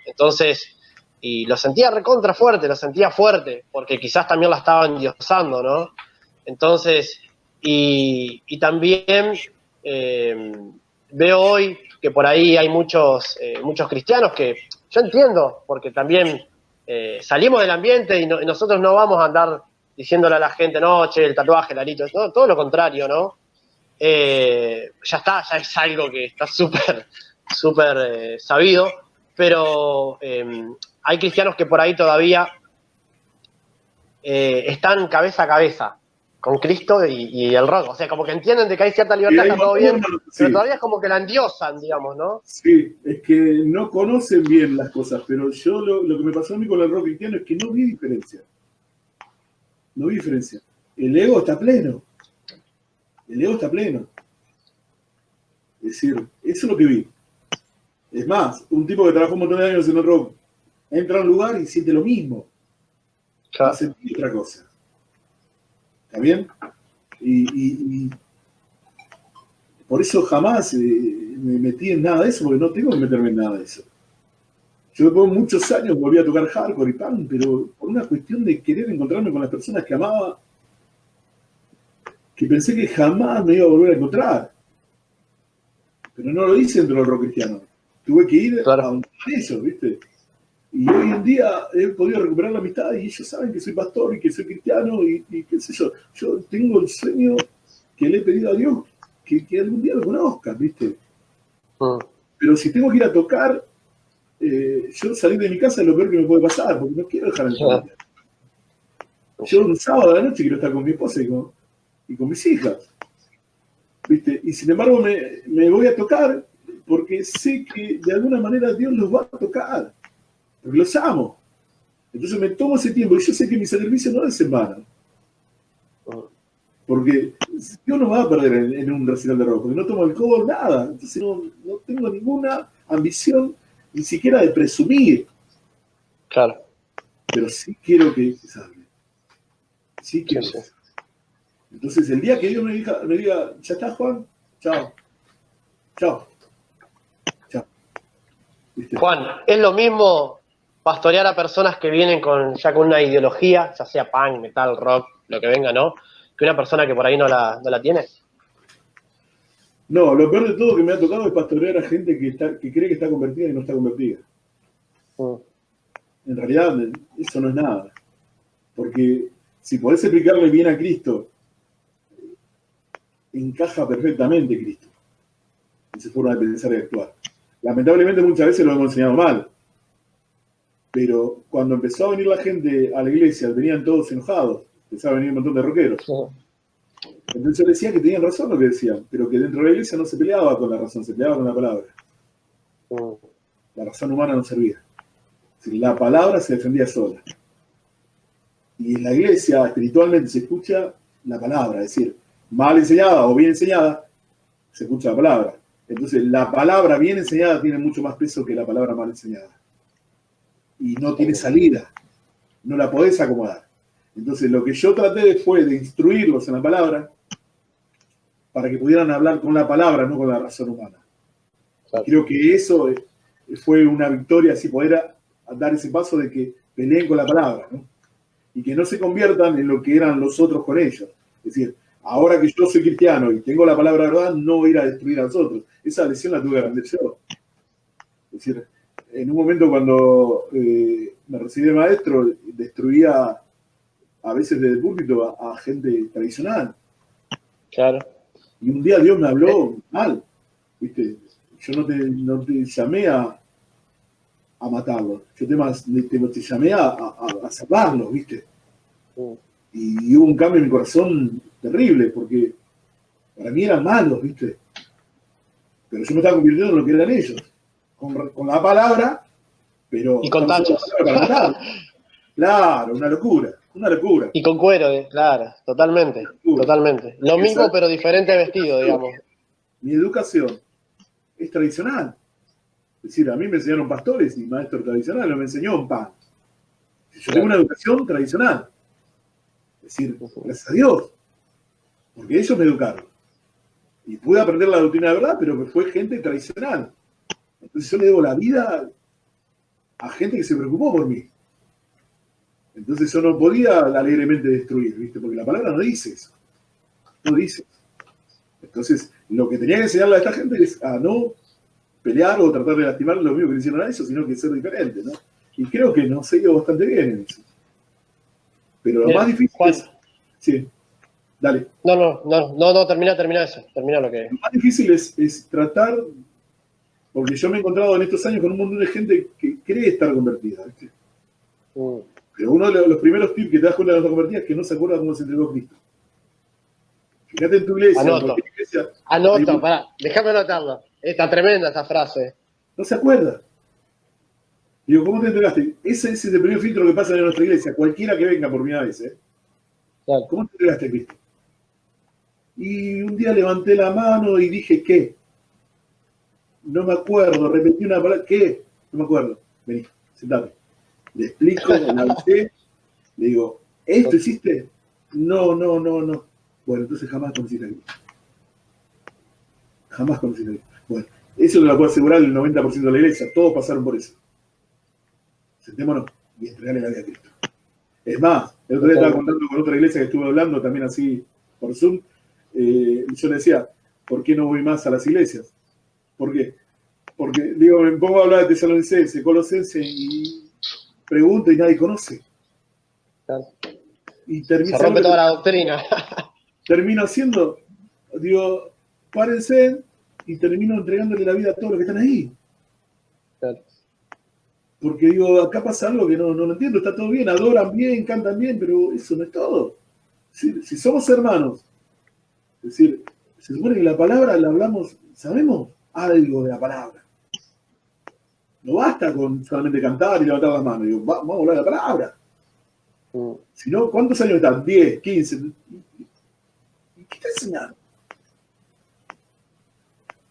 Entonces, y lo sentía recontra fuerte, lo sentía fuerte, porque quizás también la estaban endiosando, ¿no? Entonces, y también veo hoy que por ahí hay muchos cristianos que yo entiendo, porque también salimos del ambiente y nosotros no vamos a andar diciéndole a la gente, no, che, el tatuaje, el arito, todo lo contrario, ¿no? Ya es algo que está súper sabido, pero hay cristianos que por ahí todavía están cabeza a cabeza con Cristo y el rock, o sea, como que entienden de que hay cierta libertad, está todo bien, pero todavía es como que la endiosan, digamos, ¿no? Sí, es que no conocen bien las cosas, pero yo lo que me pasó a mí con el rock cristiano es que no vi diferencia. No vi diferencia. El ego está pleno. El ego está pleno. Es decir, eso es lo que vi. Es más, un tipo que trabajó un montón de años en el rock entra a un lugar y siente lo mismo. Claro. Va a sentir otra cosa. ¿Está bien? Y por eso jamás me metí en nada de eso, porque no tengo que meterme en nada de eso. Yo después de muchos años volví a tocar hardcore y punk, pero por una cuestión de querer encontrarme con las personas que amaba, que pensé que jamás me iba a volver a encontrar. Pero no lo hice dentro del rock cristiano. Tuve que ir a un eso, ¿viste? Y hoy en día he podido recuperar la amistad y ellos saben que soy pastor y que soy cristiano y qué sé yo. Yo tengo el sueño que le he pedido a Dios que algún día lo conozcan, ¿viste? Pero si tengo que ir a tocar, yo salir de mi casa es lo peor que me puede pasar, porque no quiero dejar a mi familia. Yo un sábado a la noche quiero estar con mi esposa y con mis hijas, ¿viste? Y sin embargo me voy a tocar porque sé que de alguna manera Dios los va a tocar, porque los amo. Entonces me tomo ese tiempo y yo sé que mi servicio no es en vano. Porque Dios no va a perder en un recital de rock, porque no tomo alcohol, nada. Entonces no tengo ninguna ambición, ni siquiera de presumir. Claro. Pero sí quiero que salga. Sí quiero. Sí. Entonces el día que Dios me diga, ya está, Juan, chao. Chao. Chao. ¿Viste? Juan, ¿es lo mismo pastorear a personas que vienen ya con una ideología, ya sea punk, metal, rock, lo que venga, ¿no? Que una persona que por ahí no la tiene? No, lo peor de todo que me ha tocado es pastorear a gente que cree que está convertida y no está convertida. En realidad, eso no es nada. Porque si podés explicarle bien a Cristo, encaja perfectamente Cristo en su forma de pensar y actuar. Lamentablemente muchas veces lo hemos enseñado mal. Pero cuando empezó a venir la gente a la iglesia, venían todos enojados. Empezaba a venir un montón de rockeros. Entonces yo decía que tenían razón lo que decían, pero que dentro de la iglesia no se peleaba con la razón, se peleaba con la palabra. La razón humana no servía. La palabra se defendía sola. Y en la iglesia espiritualmente se escucha la palabra, es decir, mal enseñada o bien enseñada, se escucha la palabra. Entonces la palabra bien enseñada tiene mucho más peso que la palabra mal enseñada. Y no tiene salida, no la podés acomodar. Entonces lo que yo traté fue de instruirlos en la palabra para que pudieran hablar con la palabra, no con la razón humana. Claro. Creo que eso fue una victoria, así poder dar ese paso de que peleen con la palabra, ¿no? Y que no se conviertan en lo que eran los otros con ellos. Es decir, ahora que yo soy cristiano y tengo la palabra de verdad, no voy a ir a destruir a los otros. Esa lección la tuve que aprender yo. Es decir, en un momento cuando me recibí de maestro, destruía a veces desde el púlpito a gente tradicional. Claro. Y un día Dios me habló mal, ¿viste? Yo no te llamé a matarlos, yo te llamé a salvarlos, ¿viste? Y hubo un cambio en mi corazón terrible, porque para mí eran malos, ¿viste? Pero yo me estaba convirtiendo en lo que eran ellos. con la palabra, pero... Y con tachos. Claro, una locura. Y con cuero, claro, totalmente. Lo mismo, pero diferente vestido, digamos. Mi educación es tradicional. Es decir, a mí me enseñaron pastores y maestros tradicionales, me enseñó un pan. Yo tengo una educación tradicional. Es decir, gracias a Dios. Porque ellos me educaron. Y pude aprender la doctrina de verdad, pero fue gente tradicional. Entonces yo le debo la vida a gente que se preocupó por mí. Entonces yo no podía alegremente destruir, ¿viste? Porque la palabra no dice eso. No dice. Entonces, lo que tenía que enseñarle a esta gente es a no pelear o tratar de lastimar lo mismo que le hicieron a ellos, sino que ser diferente, ¿no? Y creo que nos ha ido bastante bien en eso. Pero lo más difícil Juan. es... Sí, dale. No, termina eso. Termina lo que... Lo más difícil es tratar... Porque yo me he encontrado en estos años con un montón de gente que cree estar convertida, ¿viste? Pero uno de los primeros tips que te das cuenta de la convertida es que no se acuerda cómo se entregó Cristo. Fíjate en tu iglesia. Anoto, pará, déjame anotarlo. Está tremenda esa frase. No se acuerda. Digo, ¿cómo te entregaste? Ese es el primer filtro que pasa en nuestra iglesia. Cualquiera que venga por primera vez, ¿eh? Claro. ¿Cómo te entregaste a Cristo? Y un día levanté la mano y dije, ¿qué? No me acuerdo, repetí una palabra, ¿qué? No me acuerdo. Vení, sentate. Le explico, le digo, ¿esto hiciste? No. Bueno, entonces jamás conociste a Cristo. Jamás conociste a Cristo. Bueno, eso te lo puedo asegurar el 90% de la iglesia. Todos pasaron por eso. Sentémonos y entregarle la vida a Cristo. Es más, el otro día estaba contando con otra iglesia que estuve hablando también así por Zoom. Yo le decía, ¿por qué no voy más a las iglesias? ¿Por qué? Porque, digo, me pongo a hablar de Tesalonicense, Colosense y pregunto y nadie conoce. Claro. Y se rompe toda la doctrina. Termino haciendo, digo, párense y termino entregándole la vida a todos los que están ahí. Claro. Porque digo, acá pasa algo que no lo entiendo, está todo bien, adoran bien, cantan bien, pero eso no es todo. Si somos hermanos, es decir, se supone que la palabra la hablamos, sabemos algo de la palabra. No basta con solamente cantar y levantar las manos. Digo, vamos a hablar de la palabra. Si no, ¿cuántos años están? 10, 15. ¿Qué te enseñan?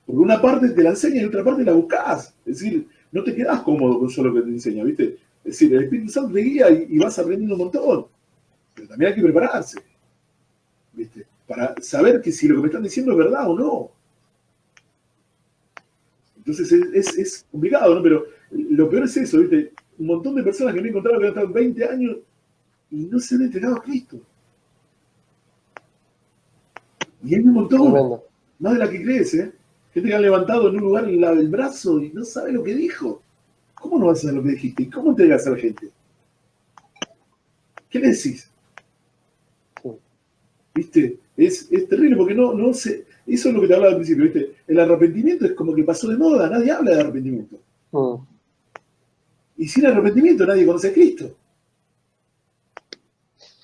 Porque una parte te la enseña y otra parte la buscas. Es decir, no te quedás cómodo con solo lo que te enseña, ¿viste? Es decir, el Espíritu Santo te guía y vas aprendiendo un montón. Pero también hay que prepararse, ¿viste? Para saber que si lo que me están diciendo es verdad o no. Entonces es complicado, ¿no? Pero lo peor es eso, ¿viste? Un montón de personas que me he encontrado que han estado 20 años y no se han entregado a Cristo. Y hay un montón, tremendo. Más de la que crees, ¿eh? Gente que han levantado en un lugar el brazo y no sabe lo que dijo. ¿Cómo no vas a saber lo que dijiste? ¿Cómo entregas a la gente? ¿Qué le decís? ¿Viste? Es terrible porque no se... Eso es lo que te hablaba al principio, ¿viste? El arrepentimiento es como que pasó de moda, nadie habla de arrepentimiento. Y sin arrepentimiento nadie conoce a Cristo.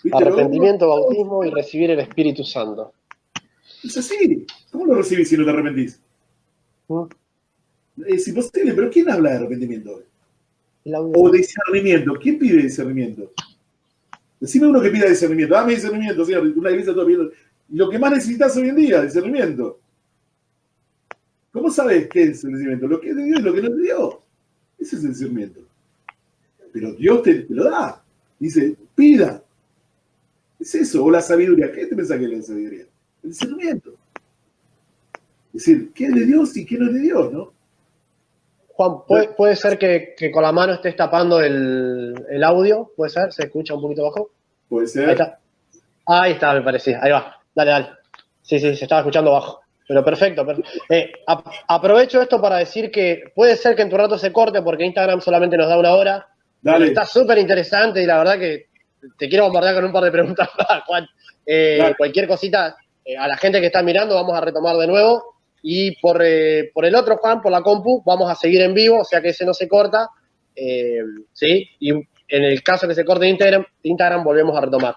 ¿Viste? Arrepentimiento, bautismo y recibir el Espíritu Santo. Es así. ¿Cómo lo recibís si no te arrepentís? Es imposible, pero ¿quién habla de arrepentimiento hoy? O de discernimiento. ¿Quién pide discernimiento? Decime uno que pida discernimiento. Dame discernimiento, señor. Una iglesia toda pidiendo. Lo que más necesitas hoy en día, discernimiento. ¿Cómo sabes qué es el discernimiento? Lo que es de Dios y lo que no es de Dios. Ese es el discernimiento. Pero Dios te lo da. Dice, pida. Es eso. O la sabiduría. ¿Qué te pensás que es la sabiduría? El discernimiento. Es decir, ¿qué es de Dios y qué no es de Dios, no? Juan, ¿puede ser que con la mano estés tapando el audio? ¿Puede ser? ¿Se escucha un poquito bajo? Puede ser. Ahí está, me parecía. Ahí va. Dale. Sí, se estaba escuchando bajo. Pero perfecto. Aprovecho esto para decir que puede ser que en tu rato se corte porque Instagram solamente nos da 1 hora. Dale. Está súper interesante y la verdad que te quiero bombardear con un par de preguntas más, Juan. Cualquier cosita, a la gente que está mirando vamos a retomar de nuevo. Y por el otro, Juan, por la compu, vamos a seguir en vivo, o sea que ese no se corta. ¿Sí? Y en el caso que se corte de Instagram volvemos a retomar.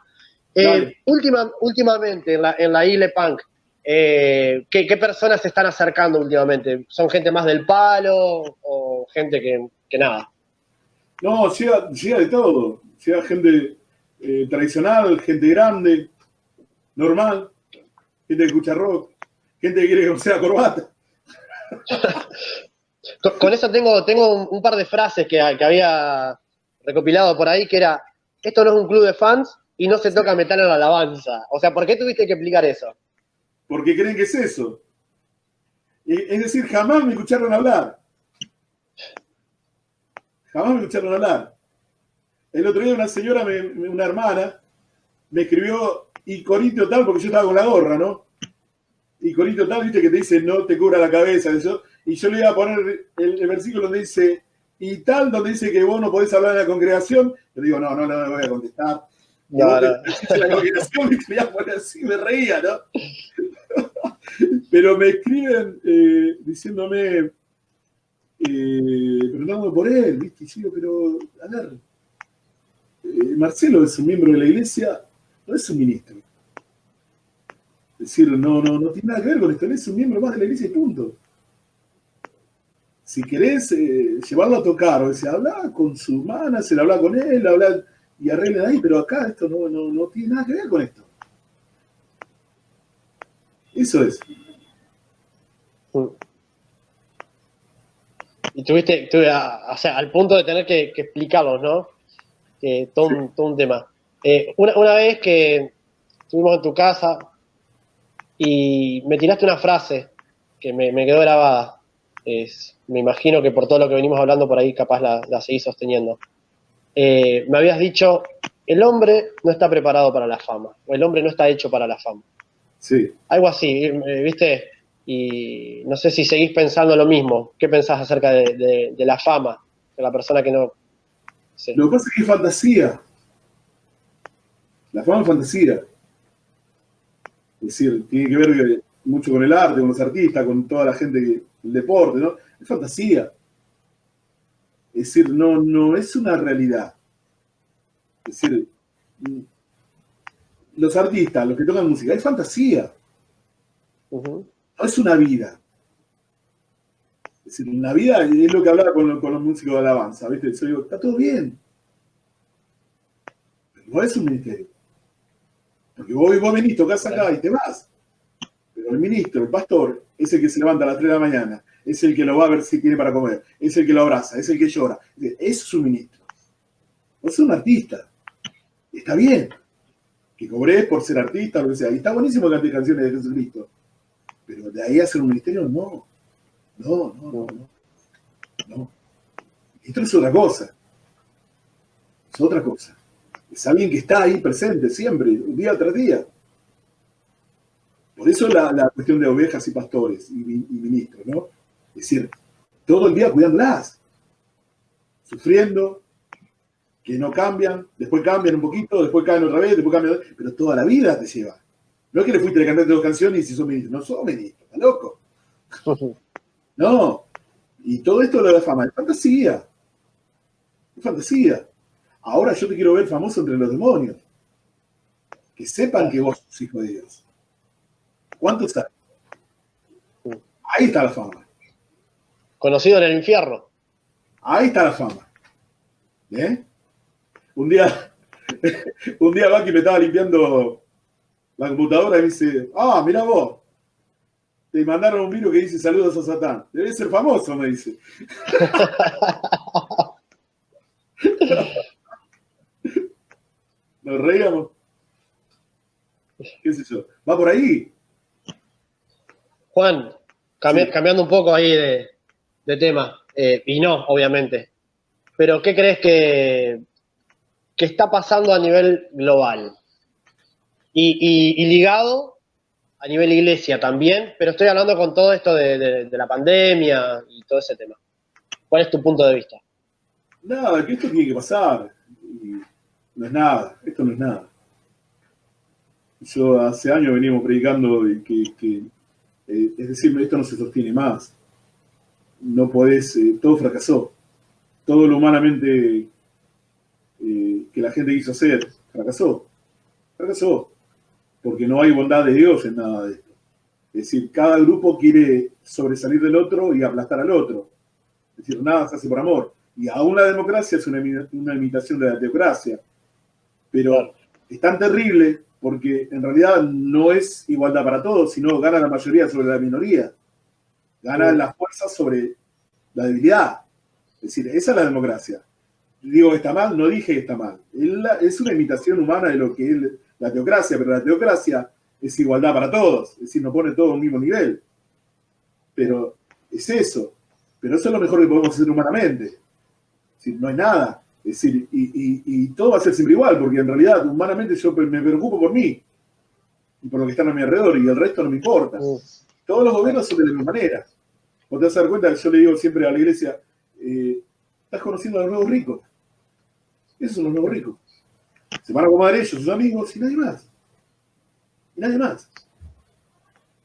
Últimamente en la Ile Punk, ¿qué personas se están acercando últimamente? ¿Son gente más del palo? O con gente que nada. No, llega de todo. Llega gente tradicional, gente grande, normal, gente que escucha rock, gente que quiere que sea corbata. Con eso tengo un par de frases que había recopilado por ahí, que era, esto no es un club de fans y no se toca metal en la alabanza. O sea, ¿por qué tuviste que explicar eso? Porque creen que es eso. Es decir, jamás me escucharon hablar. Jamás me escucharon hablar. El otro día una señora, una hermana, me escribió, y Corintio tal, porque yo estaba con la gorra, ¿no? Y Corintio tal, viste que te dice, no te cubra la cabeza, eso. Y yo le iba a poner el versículo donde dice, y tal, donde dice que vos no podés hablar en la congregación. Le digo, no le voy a contestar. Y vos te la congregación, me quería poner así, me reía, ¿no? Pero me escriben diciéndome, preguntándome por él, ¿viste? Y yo digo, pero, a ver, Marcelo es un miembro de la iglesia, no es un ministro. Es decir, no tiene nada que ver con esto, él es un miembro más de la iglesia y punto. Si querés llevarlo a tocar, o sea, habla con su manager, habla con él, habla y arreglen ahí, pero acá esto no tiene nada que ver con esto. Eso es. Y tuviste o sea, al punto de tener que explicarlos, ¿no? Todo un tema. Una vez que estuvimos en tu casa y me tiraste una frase que me quedó grabada. Me imagino que por todo lo que venimos hablando por ahí capaz la seguís sosteniendo. Me habías dicho, el hombre no está preparado para la fama, o el hombre no está hecho para la fama. Sí. Algo así, ¿viste? Y no sé si seguís pensando lo mismo. ¿Qué pensás acerca de la fama? De la persona que no... Sí. Lo que pasa es que es fantasía. La fama es fantasía. Es decir, tiene que ver mucho con el arte, con los artistas, con toda la gente, el deporte, ¿no? Es fantasía. Es decir, no es una realidad. Es decir, los artistas, los que tocan música, es fantasía. No es una vida. Es decir, una vida es lo que hablaba con los músicos de alabanza, ¿viste? Yo digo, está todo bien. Pero no es un ministerio. Porque vos venís, tocás acá y te vas. Pero el ministro, el pastor, es el que se levanta a las 3 de la mañana, es el que lo va a ver si tiene para comer, es el que lo abraza, es el que llora. Eso es un ministro. Vos sos un artista. Está bien que cobrés por ser artista, lo que sea. Y está buenísimo que cantes canciones de Jesucristo. Pero de ahí a hacer un ministerio, no. Esto es otra cosa. Es otra cosa. Es alguien que está ahí presente siempre, día tras día. Por eso la cuestión de ovejas y pastores y ministros, ¿no? Es decir, todo el día cuidándolas, sufriendo, que no cambian, después cambian un poquito, después caen otra vez, después cambian, pero toda la vida te lleva. No es que le fuiste a cantar 2 canciones y si sos ministro, no sos ministro, ¿estás loco? No. Y todo esto de la fama es fantasía. Es fantasía. Ahora yo te quiero ver famoso entre los demonios. Que sepan que vos sos hijo de Dios. ¿Cuántos hay? Ahí está la fama. Conocido en el infierno. Ahí está la fama. ¿Eh? Un día Baki me estaba limpiando la computadora y me dice, mirá vos, te mandaron un virus que dice saludos a Satán. Debe ser famoso, me dice. Nos reíamos. ¿Qué sé yo? ¿Va por ahí? Juan, cambiando un poco ahí de tema, y no, obviamente, pero ¿qué crees que está pasando a nivel global? Y ligado a nivel iglesia también, pero estoy hablando con todo esto de la pandemia y todo ese tema. ¿Cuál es tu punto de vista? Nada, que esto tiene que pasar. Y no es nada, esto no es nada. Yo hace años venimos predicando de que es decir, esto no se sostiene más. No podés, todo fracasó. Todo lo humanamente que la gente quiso hacer, fracasó. Fracasó. Porque no hay bondad de Dios en nada de esto. Es decir, cada grupo quiere sobresalir del otro y aplastar al otro. Es decir, nada se hace por amor. Y aún la democracia es una imitación de la teocracia. Pero Claro. es tan terrible porque en realidad no es igualdad para todos, sino gana la mayoría sobre la minoría. Gana la fuerza sobre la debilidad. Es decir, esa es la democracia. Digo que está mal, no dije que está mal. Es una imitación humana de lo que es la teocracia, pero la teocracia es igualdad para todos. Es decir, no pone todo a un mismo nivel. Pero es eso. Pero eso es lo mejor que podemos hacer humanamente. Es decir, no hay nada. Es decir, y todo va a ser siempre igual, porque en realidad, humanamente, yo me preocupo por mí y por lo que están a mi alrededor, y el resto no me importa. Todos los gobiernos son de la misma manera. Vos te vas a dar cuenta que yo le digo siempre a la iglesia, estás conociendo a los nuevos ricos. Esos son los nuevos ricos. Se van a acomodar ellos, sus amigos, y nadie más. Y nadie más.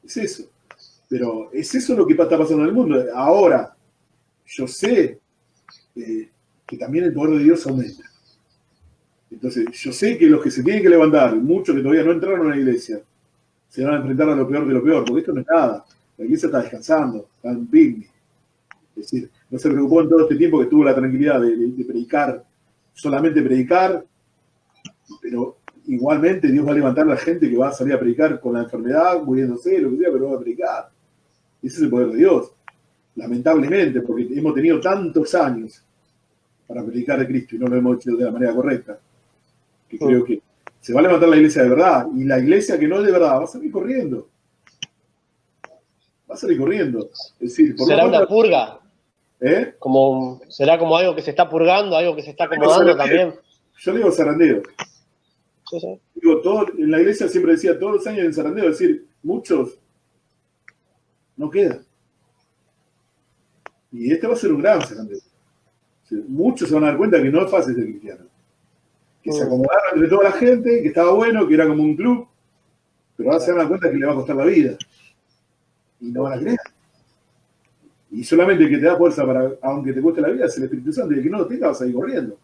Es eso. Pero es eso lo que está pasando en el mundo. Ahora, yo sé que también el poder de Dios aumenta. Entonces, yo sé que los que se tienen que levantar, muchos que todavía no entraron a la iglesia, se van a enfrentar a lo peor de lo peor, porque esto no es nada. La iglesia está descansando, está en picnic. Es decir, no se preocupó en todo este tiempo que tuvo la tranquilidad de predicar, solamente predicar, pero igualmente Dios va a levantar a la gente que va a salir a predicar con la enfermedad, muriéndose, lo que sea, pero va a predicar. Ese es el poder de Dios. Lamentablemente, porque hemos tenido tantos años para predicar de Cristo y no lo hemos hecho de la manera correcta, que creo que se va a levantar la iglesia de verdad, y la iglesia que no es de verdad va a salir corriendo. Va a salir corriendo. Es decir, ¿Será una purga? ¿Eh? ¿Será como algo que se está purgando, algo que se está acomodando también? Yo le digo zarandeo. Sí, sí. Digo, en la iglesia siempre decía, todos los años en zarandeo, es decir, muchos no quedan. Y este va a ser un gran zarandeo. Muchos se van a dar cuenta que no es fácil ser cristiano. Que se acomodaron entre toda la gente, que estaba bueno, que era como un club, pero ahora se van a dar cuenta que le va a costar la vida. Y no van a creer. Y solamente el que te da fuerza para, aunque te cueste la vida, es el Espíritu Santo, y el que no lo tenga vas a ir corriendo.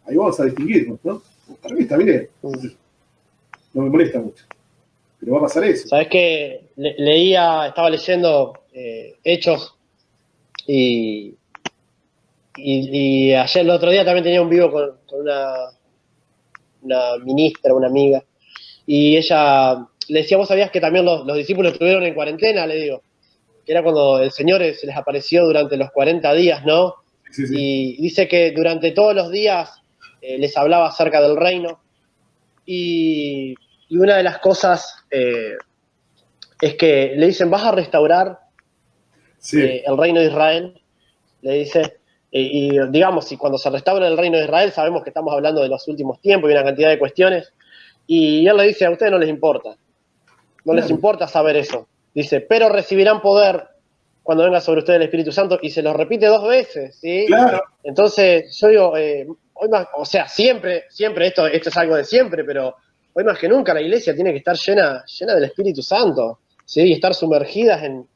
Ahí vamos a distinguirnos, ¿no? Para mí está bien. No me molesta mucho. Pero va a pasar eso. ¿Sabés qué? Estaba leyendo Hechos y ayer, el otro día, también tenía un vivo con una ministra, una amiga, y ella le decía, vos sabías que también los discípulos estuvieron en cuarentena, le digo, que era cuando el Señor se les apareció durante los 40 días, ¿no? Sí, sí. Y dice que durante todos los días les hablaba acerca del reino, y una de las cosas es que le dicen, ¿vas a restaurar el reino de Israel? Le dice, y digamos, si cuando se restaura el reino de Israel, sabemos que estamos hablando de los últimos tiempos y una cantidad de cuestiones, y él le dice, a ustedes no les importa, no les importa saber eso. Dice, pero recibirán poder cuando venga sobre ustedes el Espíritu Santo, y se lo repite 2 veces, ¿sí? Claro. Entonces, yo digo, hoy más, o sea, siempre esto es algo de siempre, pero hoy más que nunca la iglesia tiene que estar llena del Espíritu Santo, ¿sí? Y estar sumergidas en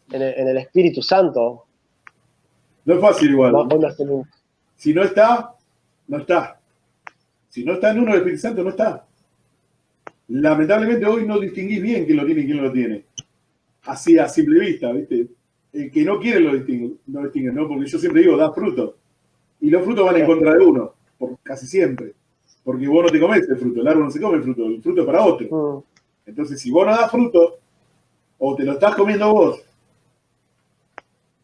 el Espíritu Santo. No es fácil igual. Hoy más que nunca. Si no está, no está. Si no está en uno el Espíritu Santo, no está. Lamentablemente hoy no distinguís bien quién lo tiene y quién no lo tiene. Así a simple vista, ¿viste? El que no quiere lo distingue, ¿no? Porque yo siempre digo, da fruto. Y los frutos van en contra de uno, casi siempre. Porque vos no te comes el fruto, el árbol no se come el fruto es para otro. Entonces, si vos no das fruto, o te lo estás comiendo vos,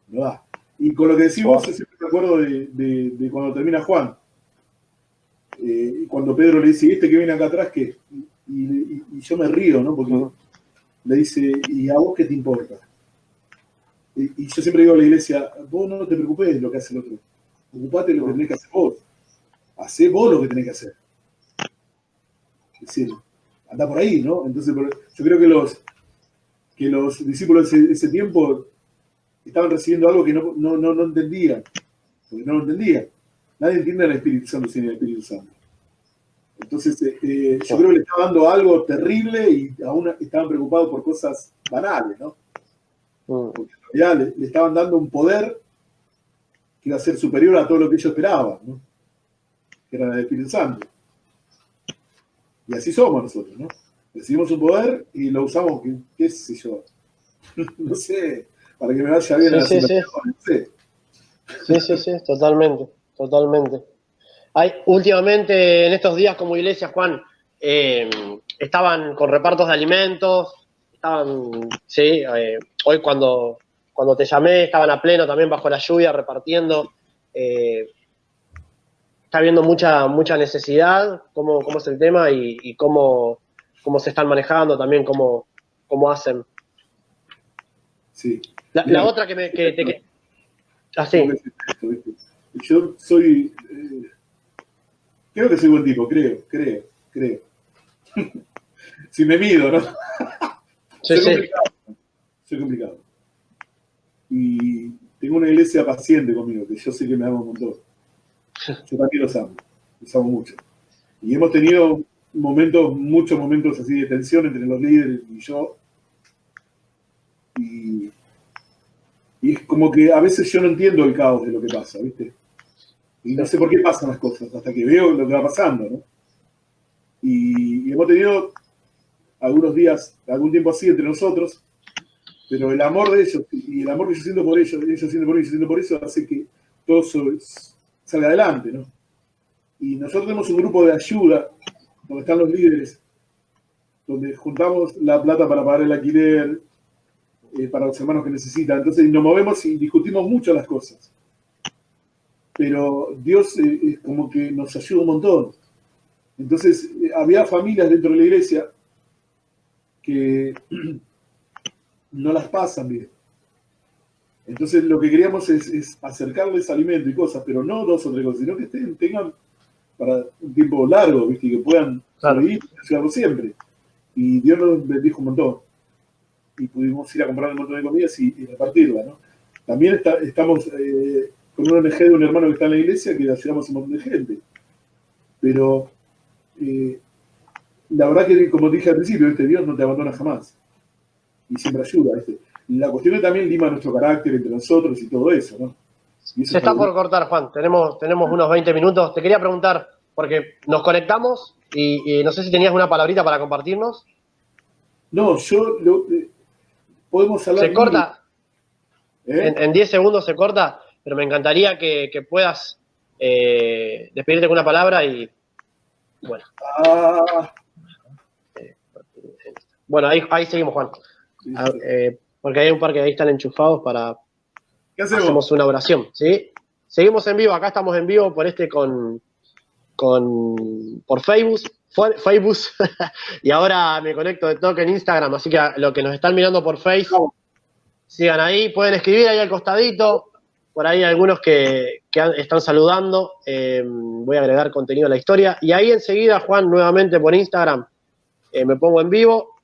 no da. Y con lo que decís vos, siempre me acuerdo de cuando termina Juan. Cuando Pedro le dice, ¿y este que viene acá atrás qué? Y yo me río, ¿no? Porque le dice, ¿y a vos qué te importa? Y yo siempre digo a la iglesia, vos no te preocupes de lo que hace el otro. Ocupate de lo que tenés que hacer vos. Hacé vos lo que tenés que hacer. Es decir, anda por ahí, ¿no? Entonces, yo creo que los discípulos de ese tiempo estaban recibiendo algo que no entendían. Porque no lo entendían. Nadie entiende al Espíritu Santo sin el Espíritu Santo. Entonces, yo creo que le estaba dando algo terrible y aún estaban preocupados por cosas banales, ¿no? Porque en realidad le estaban dando un poder que iba a ser superior a todo lo que ellos esperaban, ¿no? Que era el Espíritu Santo. Y así somos nosotros, ¿no? Recibimos un poder y lo usamos, qué sé yo, no sé, para que me vaya bien en la situación, no sé. Sí, sí, sí, totalmente, totalmente. Últimamente, en estos días como iglesia, Juan, estaban con repartos de alimentos, sí, hoy cuando te llamé estaban a pleno también bajo la lluvia repartiendo. eh, Está habiendo mucha necesidad, cómo es el tema y cómo se están manejando también, cómo hacen. Sí. La Mira, otra ¿cómo así, que es esto, viste? Yo soy, creo que soy buen tipo, creo. Si me mido, ¿no? sí, Soy sí, complicado, soy complicado. Y tengo una iglesia paciente conmigo, que yo sé que me ama un montón. Yo también los amo mucho. Y hemos tenido muchos momentos así de tensión entre los líderes y yo. Y, y es como que a veces yo no entiendo el caos de lo que pasa, ¿viste? Y no sí. sé por qué pasan las cosas, hasta que veo lo que va pasando, ¿no? Y hemos tenido algunos días, algún tiempo así entre nosotros, pero el amor de ellos y el amor que yo siento por ellos sienten por mí, yo siento por eso, hace que todo salga adelante, ¿no? Y nosotros tenemos un grupo de ayuda, donde están los líderes, donde juntamos la plata para pagar el alquiler, para los hermanos que necesitan. Entonces nos movemos y discutimos mucho las cosas. Pero Dios es como que nos ayuda un montón. Entonces había familias dentro de la iglesia que no las pasan bien. Entonces lo que queríamos es acercarles alimento y cosas, pero no 2 o 3 cosas, sino que tengan para un tiempo largo, ¿viste? Y que puedan Claro. sobrevivir y hacerlo siempre. Y Dios nos bendijo un montón. Y pudimos ir a comprar un montón de comidas y repartirla, ¿no? También estamos con una ONG de un hermano que está en la iglesia que ayudamos a un montón de gente. Pero eh, la verdad que, como dije al principio, Dios no te abandona jamás. Y siempre ayuda, ¿viste? La cuestión es también lima nuestro carácter entre nosotros y todo eso, ¿no? Y eso Se es está por fabuloso. cortar, Juan. Tenemos unos 20 minutos. Te quería preguntar, porque nos conectamos y no sé si tenías una palabrita para compartirnos. No, podemos hablar Se libre, corta, ¿eh? en 10 segundos se corta, pero me encantaría que puedas despedirte con una palabra y, bueno, Ah, bueno, ahí seguimos, Juan. listo. Porque hay un par que ahí están enchufados para ¿Qué hacemos? hacemos una oración, ¿sí? Seguimos en vivo, acá estamos en vivo por por Facebook, Facebook y ahora me conecto de toque en Instagram, así que a los que nos están mirando por Face, Vamos. sigan ahí, pueden escribir ahí al costadito, por ahí hay algunos que están saludando, voy a agregar contenido a la historia, y ahí enseguida, Juan, nuevamente por Instagram, me pongo en vivo,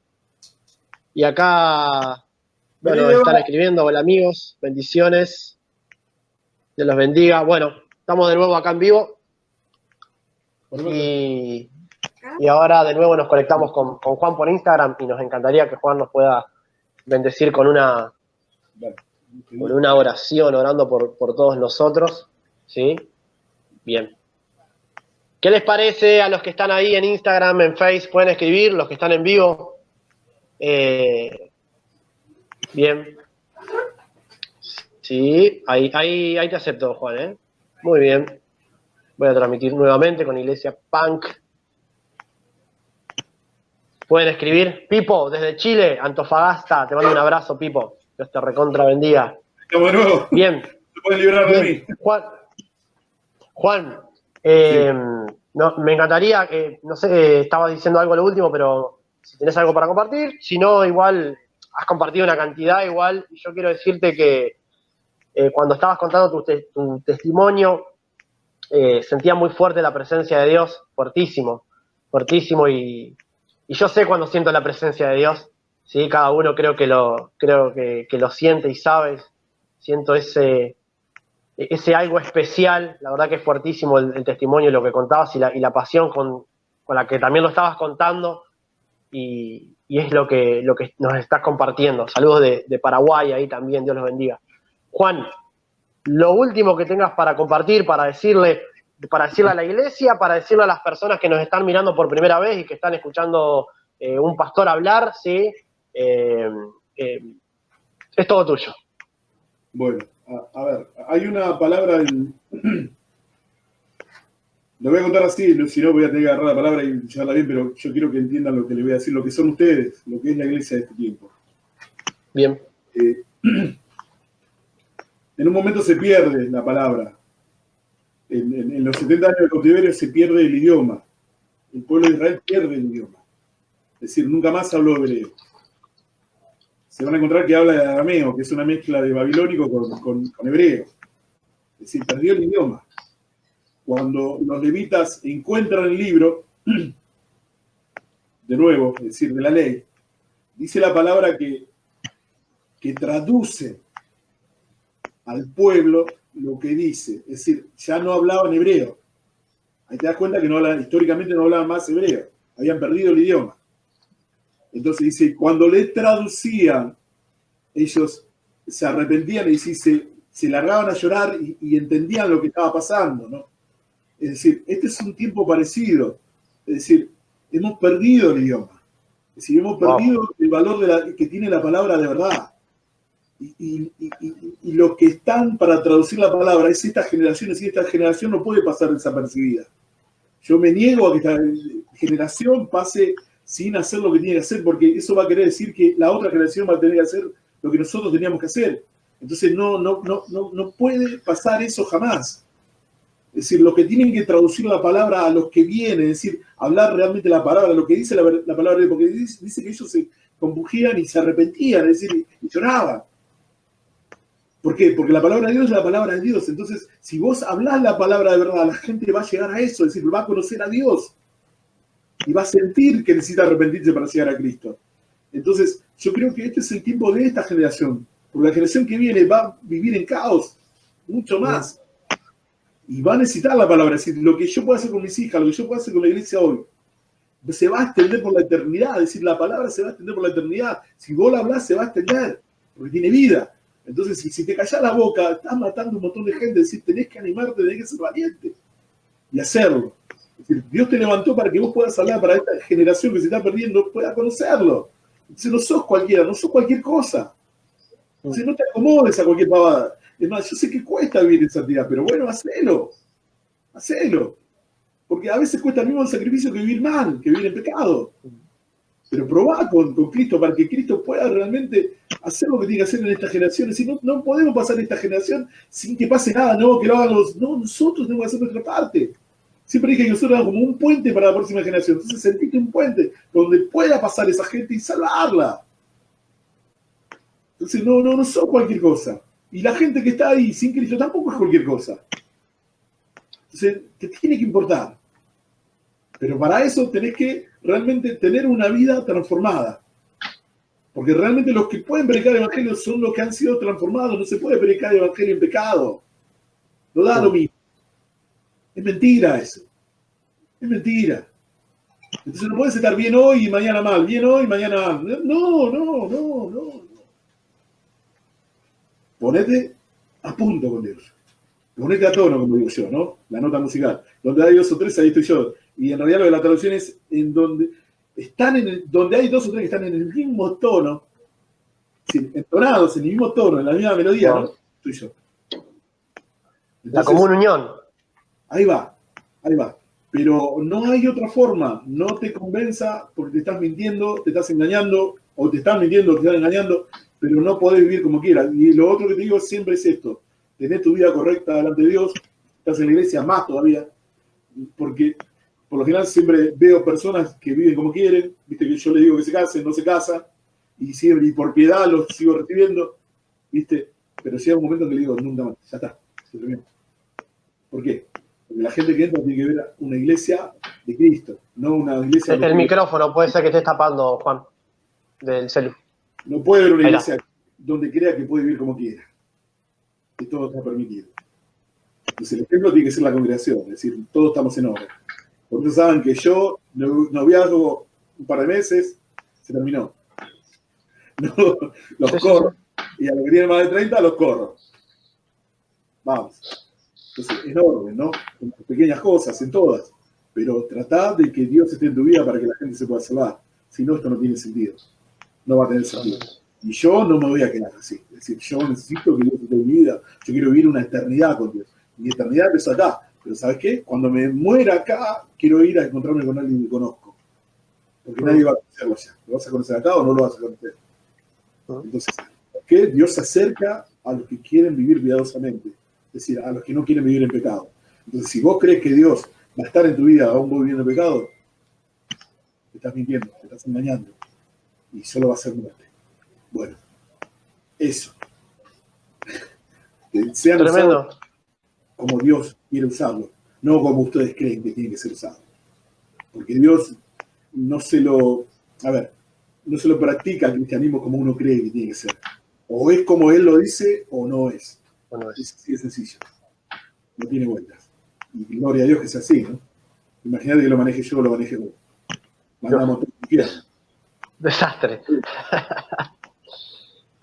y acá, Vení, bueno, están Débora. escribiendo, hola amigos, bendiciones, Dios los bendiga, bueno, estamos de nuevo acá en vivo, Poneme acá. y ahora de nuevo nos conectamos con Juan por Instagram y nos encantaría que Juan nos pueda bendecir Dale. con una oración, orando por todos nosotros. ¿Sí? Bien. ¿Qué les parece a los que están ahí en Instagram, en Facebook? Pueden escribir, los que están en vivo. Bien. Sí, ahí te acepto, Juan, ¿eh? Muy bien. Voy a transmitir nuevamente con Iglesia Punk. Pueden escribir. Pipo, desde Chile, Antofagasta, te mando un abrazo, Pipo. Dios te recontra bendiga. Estamos de nuevo. Bien, Se pueden librar de bien. mí. Juan, Sí. no, me encantaría, no sé, estabas diciendo algo a lo último, pero si tenés algo para compartir, si no, igual has compartido una cantidad igual, y yo quiero decirte que cuando estabas contando tu testimonio, sentía muy fuerte la presencia de Dios, fuertísimo, fuertísimo, y yo sé cuando siento la presencia de Dios, ¿sí? Cada uno creo que lo siente y sabe, siento ese algo especial, la verdad que es fuertísimo el testimonio, lo que contabas y la pasión con la que también lo estabas contando y es lo que nos estás compartiendo. Saludos de Paraguay ahí también, Dios los bendiga. Juan, lo último que tengas para compartir, para decirle a la iglesia, para decirle a las personas que nos están mirando por primera vez y que están escuchando un pastor hablar, ¿sí? Eh, es todo tuyo. Bueno, A ver, hay una palabra lo voy a contar así, si no voy a tener que agarrar la palabra y llevarla bien, pero yo quiero que entiendan lo que les voy a decir, lo que son ustedes, lo que es la iglesia de este tiempo. Bien. En un momento se pierde la palabra. En los 70 años de cautiverio se pierde el idioma. El pueblo de Israel pierde el idioma. Es decir, nunca más habló hebreo. Se van a encontrar que habla de arameo, que es una mezcla de babilónico con hebreo. Es decir, perdió el idioma. Cuando los levitas encuentran el libro, de nuevo, es decir, de la ley, dice la palabra que traduce al pueblo lo que dice. Es decir, ya no hablaban hebreo. Ahí te das cuenta que históricamente no hablaban más hebreo. Habían perdido el idioma. Entonces dice, cuando le traducían, ellos se arrepentían y se largaban a llorar y entendían lo que estaba pasando, ¿no? Es decir, este es un tiempo parecido. Es decir, hemos perdido el idioma. Es decir, hemos perdido el valor que tiene la palabra de verdad. Y lo que están para traducir la palabra es estas generaciones, y esta generación no puede pasar desapercibida. Yo me niego a que esta generación pase sin hacer lo que tiene que hacer, porque eso va a querer decir que la otra generación va a tener que hacer lo que nosotros teníamos que hacer. Entonces no puede pasar eso jamás. Es decir, los que tienen que traducir la palabra a los que vienen, es decir, hablar realmente la palabra, lo que dice la palabra, porque dice que ellos se combujían y se arrepentían, es decir, y lloraban. ¿Por qué? Porque la palabra de Dios es la palabra de Dios. Entonces, si vos hablás la palabra de verdad, la gente va a llegar a eso, es decir, va a conocer a Dios y va a sentir que necesita arrepentirse para llegar a Cristo. Entonces, yo creo que este es el tiempo de esta generación, porque la generación que viene va a vivir en caos, mucho más. Y va a necesitar la palabra, es decir, lo que yo pueda hacer con mis hijas, lo que yo pueda hacer con la iglesia hoy, se va a extender por la eternidad, es decir, la palabra se va a extender por la eternidad. Si vos la hablás, se va a extender, porque tiene vida. Entonces, si te callás la boca, estás matando un montón de gente, es decir, tenés que animarte, tenés que ser valiente y hacerlo. Es decir, Dios te levantó para que vos puedas hablar, para esta generación que se está perdiendo pueda conocerlo. Entonces, no sos cualquiera, no sos cualquier cosa. Entonces, no te acomodes a cualquier pavada. Es más, yo sé que cuesta vivir en santidad, pero bueno, hacelo. Hacelo. Porque a veces cuesta el mismo sacrificio que vivir mal, que vivir en pecado. Pero probá con Cristo para que Cristo pueda realmente hacer lo que tiene que hacer en esta generación. Es decir, no podemos pasar esta generación sin que pase nada, no, que lo hagan los... No, nosotros tenemos que hacer nuestra parte. Siempre dije que nosotros éramos como un puente para la próxima generación. Entonces sentiste un puente donde pueda pasar esa gente y salvarla. Entonces no son cualquier cosa. Y la gente que está ahí sin Cristo tampoco es cualquier cosa. Entonces te tiene que importar. Pero para eso tenés que realmente tener una vida transformada. Porque realmente los que pueden predicar el evangelio son los que han sido transformados. No se puede predicar el evangelio en pecado. No da lo mismo. Es mentira eso. Es mentira. Entonces no puedes estar bien hoy y mañana mal. Bien hoy y mañana mal. No. Ponete a punto con Dios. Ponete a tono, como digo yo, ¿no? La nota musical. Donde hay 2 o 3, ahí estoy yo. Y en realidad lo de la traducción es en donde donde hay 2 o 3 que están en el mismo tono, entonados en el mismo tono, en la misma melodía, ¿no? Estoy yo. Entonces, la común unión. Ahí va. Pero no hay otra forma. No te convenza porque te estás mintiendo, te estás engañando, o te estás mintiendo, o te estás engañando, pero no podés vivir como quieras. Y lo otro que te digo siempre es esto. Tenés tu vida correcta delante de Dios, estás en la iglesia más todavía, porque por lo general siempre veo personas que viven como quieren, viste que yo les digo que se casen, no se casan, y por piedad los sigo recibiendo, viste, pero llega un momento en que le digo, nunca más, ya está, se terminó. ¿Por qué? Porque la gente que entra tiene que ver una iglesia de Cristo, no una iglesia... El micrófono puede ser que estés tapando, Juan, del celu. No puede haber una iglesia donde crea que puede vivir como quiera. Que todo está permitido. Entonces el ejemplo tiene que ser la congregación, es decir, todos estamos en orden. Porque saben que yo, noviazgo un par de meses, se terminó. No, los corro. Y a los que tienen más de 30, los corro. Vamos. Entonces, en orden, ¿no? En pequeñas cosas, en todas. Pero tratá de que Dios esté en tu vida para que la gente se pueda salvar. Si no, esto no tiene sentido. No va a tener sentido. Y yo no me voy a quedar así. Es decir, yo necesito que Dios esté en mi vida. Yo quiero vivir una eternidad con Dios. Mi eternidad empieza acá. Pero ¿sabes qué? Cuando me muera acá, quiero ir a encontrarme con alguien que conozco. Porque nadie va a conocerlo ya. ¿Lo vas a conocer acá o no lo vas a conocer? Entonces, ¿por qué Dios se acerca a los que quieren vivir piadosamente? Es decir, a los que no quieren vivir en pecado. Entonces, si vos crees que Dios va a estar en tu vida aún viviendo en pecado, te estás mintiendo, te estás engañando. Y solo va a ser muerte. Bueno, eso. Que sean usados como Dios quiere usarlo, no como ustedes creen que tiene que ser usado. Porque Dios no se lo practica el cristianismo como uno cree que tiene que ser. O es como Él lo dice o no es. Es así de sencillo. No tiene vueltas. Y gloria a Dios que sea así, ¿no? Imagínate que lo maneje yo o lo maneje vos. Mandamos todo lo que quieran. Desastre.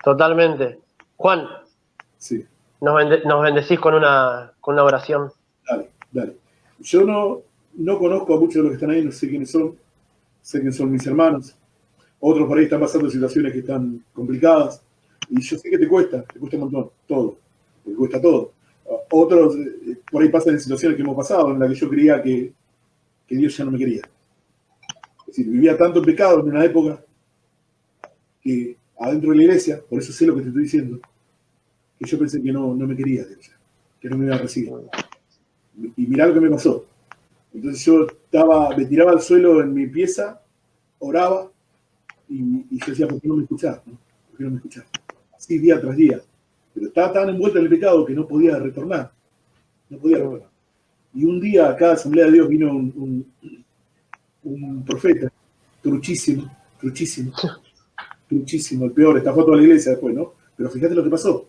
Totalmente. Juan, sí. nos bendecís con una oración. Dale. Yo no conozco a muchos de los que están ahí, no sé quiénes son. Sé que son mis hermanos. Otros por ahí están pasando situaciones que están complicadas. Y yo sé que te cuesta un montón, todo. Te cuesta todo. Otros por ahí pasan en situaciones que hemos pasado, en las que yo creía que Dios ya no me quería. Es decir, vivía tanto en pecado en una época que adentro de la iglesia, por eso sé lo que te estoy diciendo, que yo pensé que no me quería Dios, que no me iba a recibir. Y mirá lo que me pasó. Entonces yo me tiraba al suelo en mi pieza, oraba, y yo decía, ¿por qué no me escuchás? ¿No? ¿Por qué no me escuchás? Así día tras día. Pero estaba tan envuelta en el pecado que no podía retornar. No podía retornar. Y un día a cada Asamblea de Dios vino un profeta, truchísimo, el peor, estafó toda la iglesia después, ¿no? Pero fíjate lo que pasó.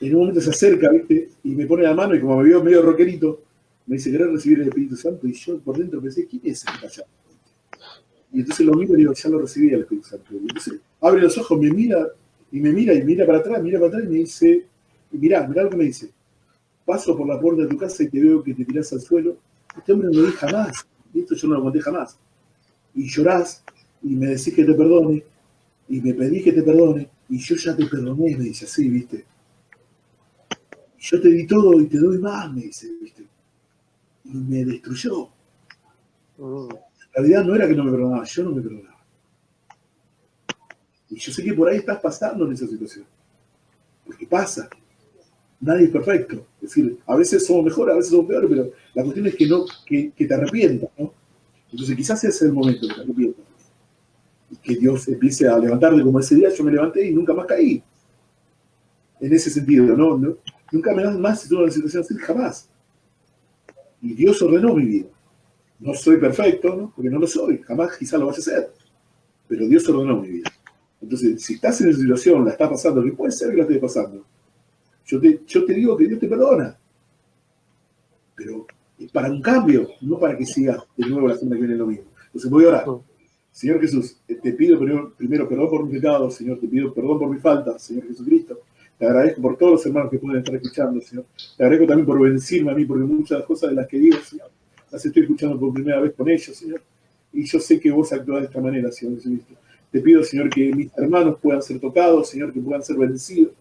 En un momento se acerca, ¿viste? Y me pone la mano y como me vio medio rockerito, me dice, ¿querés recibir el Espíritu Santo? Y yo por dentro pensé, ¿quién es ese allá? Y entonces lo miro y digo, ya lo recibí el Espíritu Santo. Y entonces abre los ojos, me mira y mira para atrás y me dice, mirá lo que me dice. Paso por la puerta de tu casa y te veo que te tirás al suelo. Este hombre no lo dijo jamás. Y esto yo no lo conté jamás. Y llorás y me decís que te perdone. Y me pedís que te perdone. Y yo ya te perdoné, me dice así, ¿viste? Y yo te di todo y te doy más, me dice, ¿viste? Y me destruyó. En realidad no era que no me perdonaba, yo no me perdonaba. Y yo sé que por ahí estás pasando en esa situación. Porque pasa. Nadie es perfecto. Es decir, a veces somos mejores, a veces somos peores, pero la cuestión es que te arrepientas, ¿no? Entonces quizás ese es el momento que te arrepientas. Y que Dios empiece a levantarte como ese día yo me levanté y nunca más caí. En ese sentido, ¿no? Nunca más estuve en una situación así, jamás. Y Dios ordenó mi vida. No soy perfecto, ¿no? Porque no lo soy, jamás quizás lo vaya a hacer. Pero Dios ordenó mi vida. Entonces, si estás en esa situación, la estás pasando, que puede ser que la estés pasando, yo te digo que Dios te perdona. Pero es para un cambio, no para que sigas de nuevo la semana que viene lo mismo. Entonces voy a orar. Señor Jesús, te pido primero perdón por mis pecados, Señor, te pido perdón por mis faltas, Señor Jesucristo. Te agradezco por todos los hermanos que pueden estar escuchando, Señor. Te agradezco también por bendecirme a mí, porque muchas de las cosas de las que digo, Señor, las estoy escuchando por primera vez con ellos, Señor. Y yo sé que vos actúas de esta manera, Señor Jesucristo. Te pido, Señor, que mis hermanos puedan ser tocados, Señor, que puedan ser bendecidos.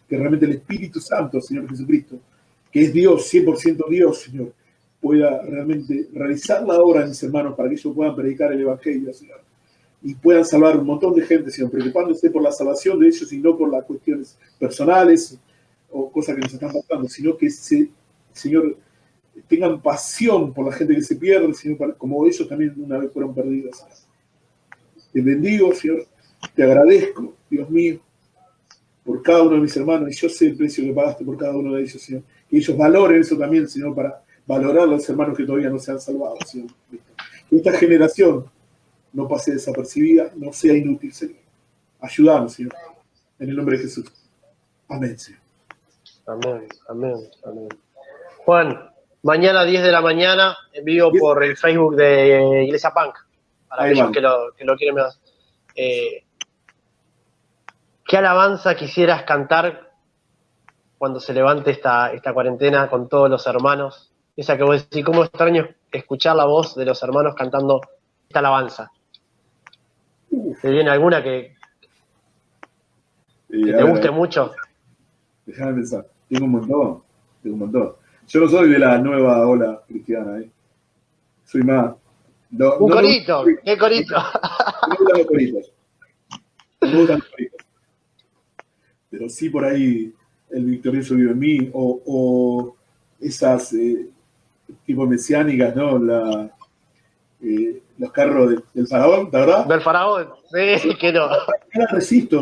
Que realmente el Espíritu Santo, Señor Jesucristo, que es Dios, 100% Dios, Señor, pueda realmente realizar la obra de mis hermanos para que ellos puedan predicar el Evangelio, Señor, y puedan salvar un montón de gente, Señor, preocupándose por la salvación de ellos y no por las cuestiones personales o cosas que nos están pasando, sino que, Señor, tengan pasión por la gente que se pierde, Señor, como ellos también una vez fueron perdidos. Señor. Te bendigo, Señor, te agradezco, Dios mío, por cada uno de mis hermanos, y yo sé el precio que pagaste por cada uno de ellos, Señor. Que ellos valoren eso también, Señor, para valorar a los hermanos que todavía no se han salvado, Señor. Que esta generación no pase desapercibida, no sea inútil, Señor. Ayúdanos, Señor. En el nombre de Jesús. Amén, Señor. Amén. Juan, mañana 10 de la mañana, en vivo por el Facebook de Iglesia Punk. Para aquellos que lo quieren ver. ¿Qué alabanza quisieras cantar cuando se levante esta cuarentena con todos los hermanos? Esa que vos decís, ¿cómo extraño escuchar la voz de los hermanos cantando esta alabanza? ¿Te viene alguna que te guste mucho? Déjame pensar. Tengo un montón. Yo no soy de la nueva ola cristiana, ¿eh? Soy más. Un corito, ¿qué corito? No me gustan los coritos. No me gustan los coritos. Pero sí por ahí el victorioso vive en mí, o esas tipo mesiánicas, ¿no? Los carros del faraón, ¿la verdad? Del faraón, sí, que no. No la resisto,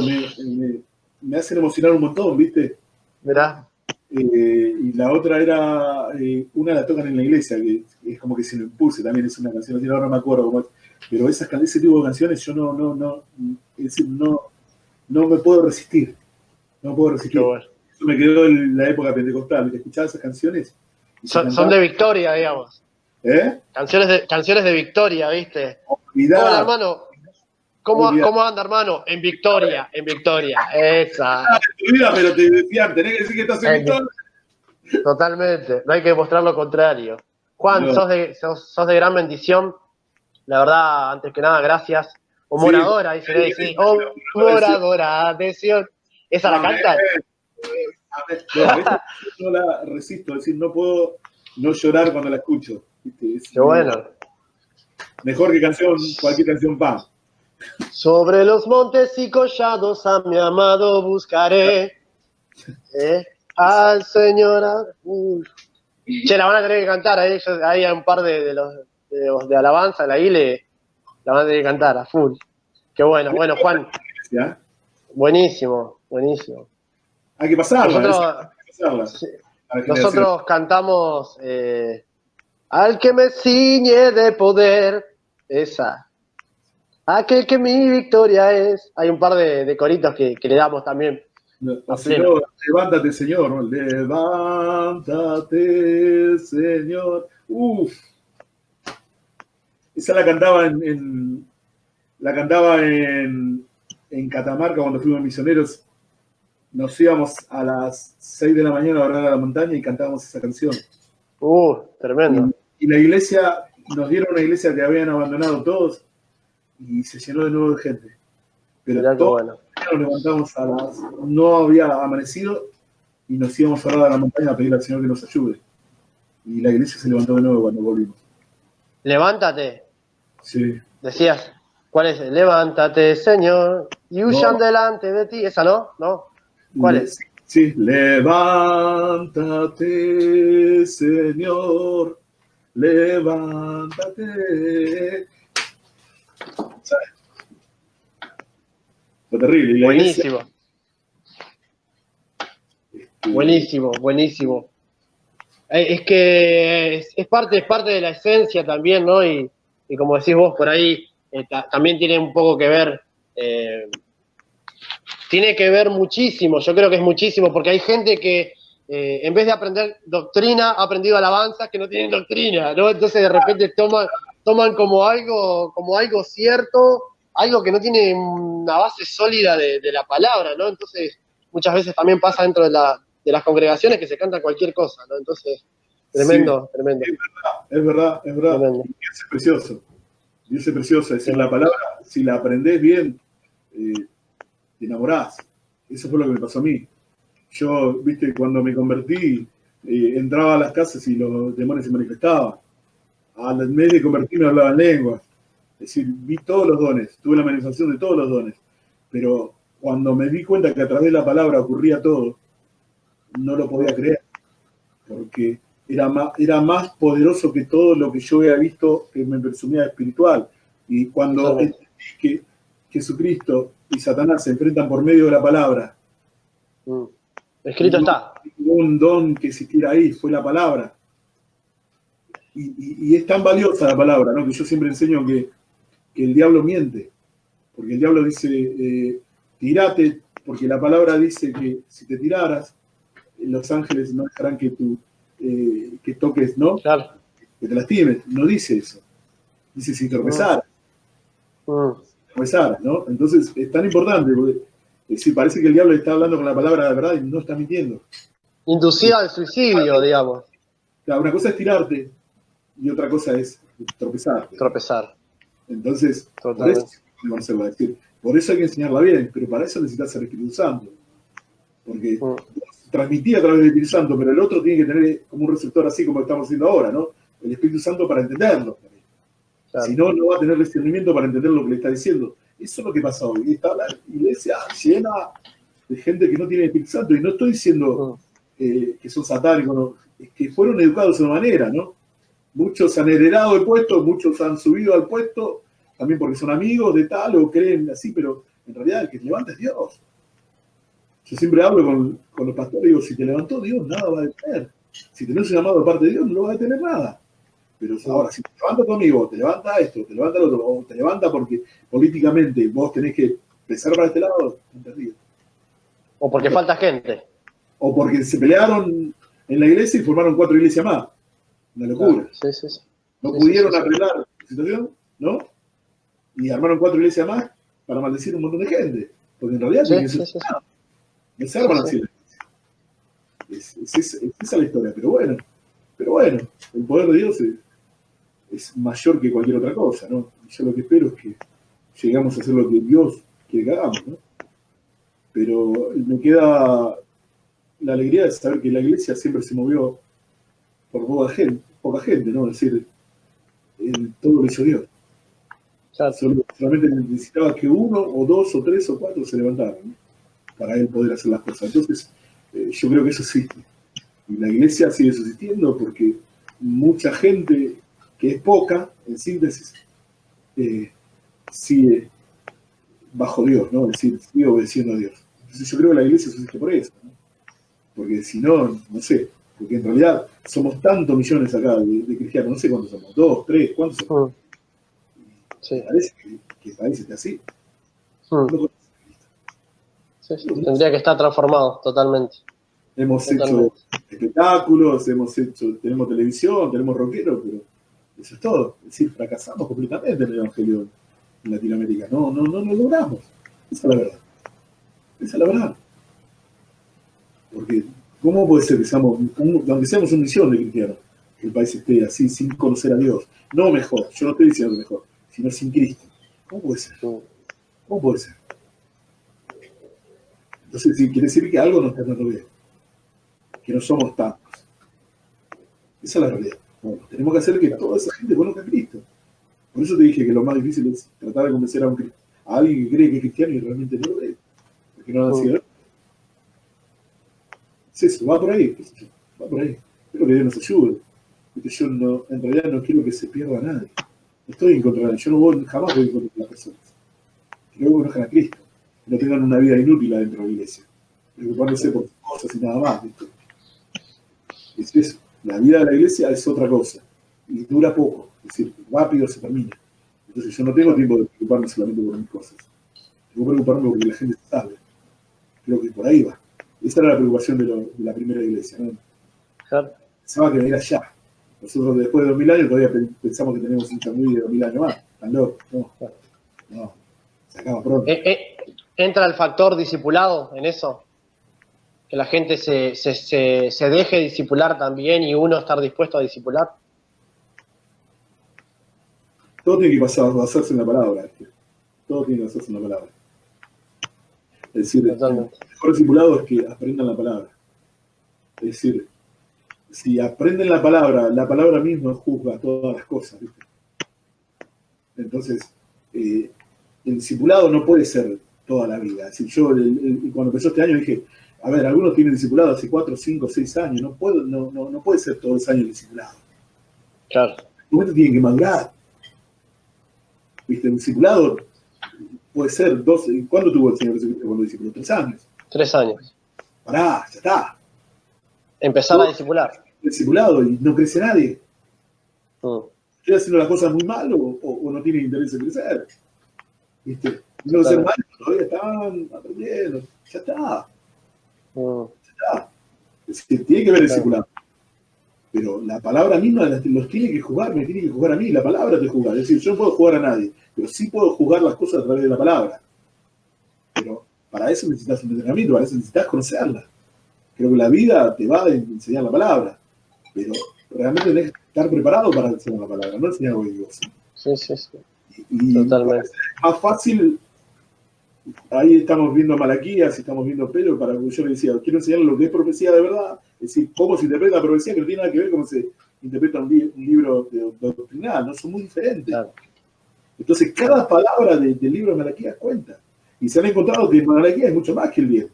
me hacen emocionar un montón, ¿viste? Mirá. Y la otra era, una la tocan en la iglesia, que es como que se lo impuse, también es una canción, así, ahora no me acuerdo cómo es. Pero ese tipo de canciones yo es decir, no me puedo resistir. No puedo resistir. Bueno. Eso me quedó en la época pentecostal, que escuchaba esas canciones. Son de victoria, digamos. Canciones de victoria, ¿viste? Olvidar. Hola, hermano. ¿Cómo anda, hermano? En victoria. Esa. Pero te decían, tenés que decir que estás en victoria. Totalmente. No hay que demostrar lo contrario. Juan, No. sos de gran bendición. La verdad, antes que nada, gracias. O moradora, dice. Sí. Moradora de Sion. ¿Esa la cantan? No la resisto, es decir, no puedo no llorar cuando la escucho. Qué bueno. Mejor que cualquier canción pa. Sobre los montes y collados a mi amado buscaré. Al Señor. Che, la van a tener que cantar. Ahí hay un par de los de alabanza, la ILE, la van a tener que cantar a full. Qué bueno, Juan. ¿Ya? Buenísimo. Hay que pasarla. Nosotros cantamos al que me ciñe de poder, esa. Aquel que mi victoria es. Hay un par de coritos que le damos también. Señor, levántate, Señor. ¿No? Levántate, Señor. Uf. Esa la cantaba en Catamarca cuando fuimos misioneros. Nos íbamos a las 6 de la mañana a orar a la montaña y cantábamos esa canción. Tremendo. Y la iglesia, nos dieron una iglesia que habían abandonado todos y se llenó de nuevo de gente. Pero todos nos levantamos no había amanecido y nos íbamos a orar a la montaña a pedirle al Señor que nos ayude. Y la iglesia se levantó de nuevo cuando volvimos. Levántate. Sí. Decías, ¿cuál es? Levántate, Señor, y huyan delante de ti. ¿Esa no? ¿No? ¿Cuál es? Sí. Levántate, Señor, levántate. ¿Sabes? Fue terrible. Buenísimo. Buenísimo. Es que es parte de la esencia también, ¿no? Y como decís vos por ahí, también tiene un poco que ver, tiene que ver muchísimo, yo creo que es muchísimo, porque hay gente que en vez de aprender doctrina, ha aprendido alabanzas que no tienen doctrina, ¿no? Entonces de repente toman como algo cierto, algo que no tiene una base sólida de la palabra, ¿no? Entonces muchas veces también pasa dentro de las congregaciones que se canta cualquier cosa, ¿no? Entonces, tremendo. Es verdad. Tremendo. Dios es precioso. Es decir, la palabra, si la aprendés bien, te enamorás. Eso fue lo que me pasó a mí. Yo, viste, cuando me convertí, entraba a las casas y los demonios se manifestaban. Al mes de convertirme hablaba en lenguas. Es decir, vi todos los dones, tuve la manifestación de todos los dones. Pero cuando me di cuenta que a través de la palabra ocurría todo, no lo podía creer. Porque era más poderoso que todo lo que yo había visto que me presumía espiritual. Y cuando entendí que Jesucristo y Satanás se enfrentan por medio de la palabra, escrito está. Un don que existiera ahí fue la palabra. Y es tan valiosa la palabra, ¿no? Que yo siempre enseño que el diablo miente. Porque el diablo dice, tirate, porque la palabra dice que si te tiraras, los ángeles no dejarán que toques, ¿no? Claro. Que te lastimes. No dice eso. Dice si tropezaras. Tropezaras, ¿no? Entonces es tan importante, porque parece que el diablo está hablando con la palabra de verdad y no está mintiendo. Inducida al suicidio, digamos. Claro, una cosa es tirarte y otra cosa es tropezar. Tropezar. Entonces, conocerla. Es decir, por eso hay que enseñarla bien, pero para eso necesitas el Espíritu Santo. Porque transmitía a través del Espíritu Santo, pero el otro tiene que tener como un receptor así como estamos haciendo ahora, ¿no? El Espíritu Santo para entenderlo. Claro. Si no, no va a tener discernimiento para entender lo que le está diciendo. Eso es lo que pasa hoy. Y está la iglesia llena de gente que no tiene Espíritu Santo. Y no estoy diciendo que son satánicos, no. Es que fueron educados de una manera, ¿no? Muchos han heredado el puesto, muchos han subido al puesto, también porque son amigos de tal o creen así, pero en realidad el que te levanta es Dios. Yo siempre hablo con los pastores y digo, si te levantó Dios, nada va a detener. Si tenés un llamado de parte de Dios, no lo va a detener nada. Pero ahora, si te levanta tu amigo, te levanta esto, te levanta lo otro, o te levanta porque políticamente vos tenés que empezar para este lado, entendido. O porque falta gente. O porque se pelearon en la iglesia y formaron 4 iglesias más. Una locura. Claro, sí. No pudieron arreglar la situación, ¿no? Y armaron 4 iglesias más para maldecir un montón de gente. Porque en realidad no se arman así. Esa es la historia. Pero bueno, el poder de Dios es mayor que cualquier otra cosa, ¿no? Y yo lo que espero es que llegamos a hacer lo que Dios quiere que hagamos, ¿no? Pero me queda la alegría de saber que la iglesia siempre se movió por poca gente, ¿no? Es decir, todo lo hizo Dios. Claro. Solamente necesitaba que 1 o 2 o 3 o 4 se levantaran, ¿no? Para él poder hacer las cosas. Entonces, yo creo que eso existe. Y la iglesia sigue subsistiendo porque mucha gente, que es poca, en síntesis, sigue bajo Dios, ¿no? Es decir, sigue obedeciendo a Dios. Entonces yo creo que la iglesia subsiste por eso, ¿no? Porque si no, no sé, porque en realidad somos tantos millones acá de cristianos, no sé cuántos somos, 2, 3, ¿cuántos somos? Sí. Parece que el país está así. Sí, tendría que estar transformado totalmente. Hemos hecho espectáculos, tenemos televisión, tenemos rockeros, pero eso es todo. Es decir, fracasamos completamente en el evangelio en Latinoamérica. No lo logramos. Esa es la verdad. Esa es la verdad. Porque, ¿cómo puede ser que aunque seamos una misión de cristianos, que el país esté así sin conocer a Dios? No mejor, yo no estoy diciendo mejor, sino sin Cristo. ¿Cómo puede ser? ¿Cómo puede ser? Entonces, sí, quiere decir que algo no está andando bien. Que no somos tantos. Esa es la realidad. Bueno, tenemos que hacer que toda esa gente conozca a Cristo. Por eso te dije que lo más difícil es tratar de convencer a alguien que cree que es cristiano y realmente no lo cree. Porque no ha nacido. Es eso, va por ahí. Va por ahí. Espero que Dios nos ayude. Porque yo en realidad no quiero que se pierda a nadie. No estoy en contra de nadie. Yo jamás voy en contra de las personas. Quiero que conozcan a Cristo. No tengan una vida inútil adentro de la iglesia. Preocupándose por cosas y nada más. ¿Viste? Es eso. La vida de la iglesia es otra cosa. Y dura poco. Es decir, rápido se termina. Entonces yo no tengo tiempo de preocuparme solamente por mis cosas. Tengo que preocuparme porque la gente se salve. Creo que por ahí va. Esa era la preocupación de la primera iglesia, ¿no? Claro. Pensaba que era ya. Nosotros después de 2000 años todavía pensamos que tenemos un chamullo de 2000 años más. ¿Están locos? No. Se acaba pronto. ¿Entra el factor discipulado en eso? Que la gente se deje discipular también y uno estar dispuesto a discipular. Todo tiene que basarse en la palabra. Todo tiene que basarse en la palabra. Es decir, totalmente. El mejor discipulado es que aprendan la palabra. Es decir, si aprenden la palabra misma juzga todas las cosas, ¿viste? Entonces, el discipulado no puede ser toda la vida. Es decir, yo cuando empezó este año dije, a ver, algunos tienen discipulado hace 4, 5, 6 años, no puede ser todos los años discipulado. Claro. En un momento tienen que madurar. ¿Viste? El discipulado puede ser 12. ¿Cuándo tuvo el Señor Jesucristo cuando discipuló? 3 años. 3 años. Pará, ya está. Empezar a discipular. Discipulado y no crece nadie. ¿Estoy haciendo las cosas muy mal o no tiene interés en crecer? ¿Viste? No lo hacen mal, todavía están aprendiendo. Ya está. Ya está. Es que tiene que ver discipulado. Pero la palabra misma los tiene que juzgar, me tiene que juzgar a mí. La palabra te juzga. Es decir, yo no puedo juzgar a nadie, pero sí puedo juzgar las cosas a través de la palabra. Pero para eso necesitas un entrenamiento, para eso necesitas conocerla. Creo que la vida te va a enseñar la palabra, pero realmente tenés que estar preparado para enseñar la palabra, no enseñar algo de Dios. Sí. Y Totalmente. es más fácil, ahí estamos viendo Malaquías, estamos viendo Pedro, para que yo le decía, quiero enseñarle lo que es profecía de verdad, es decir, cómo se interpreta la profecía, que no tiene nada que ver con cómo se interpreta un libro doctrinal, no son muy diferentes. Claro. Entonces, cada palabra del libro de Malaquías cuenta. Y se han encontrado que Malaquías es mucho más que el viejo.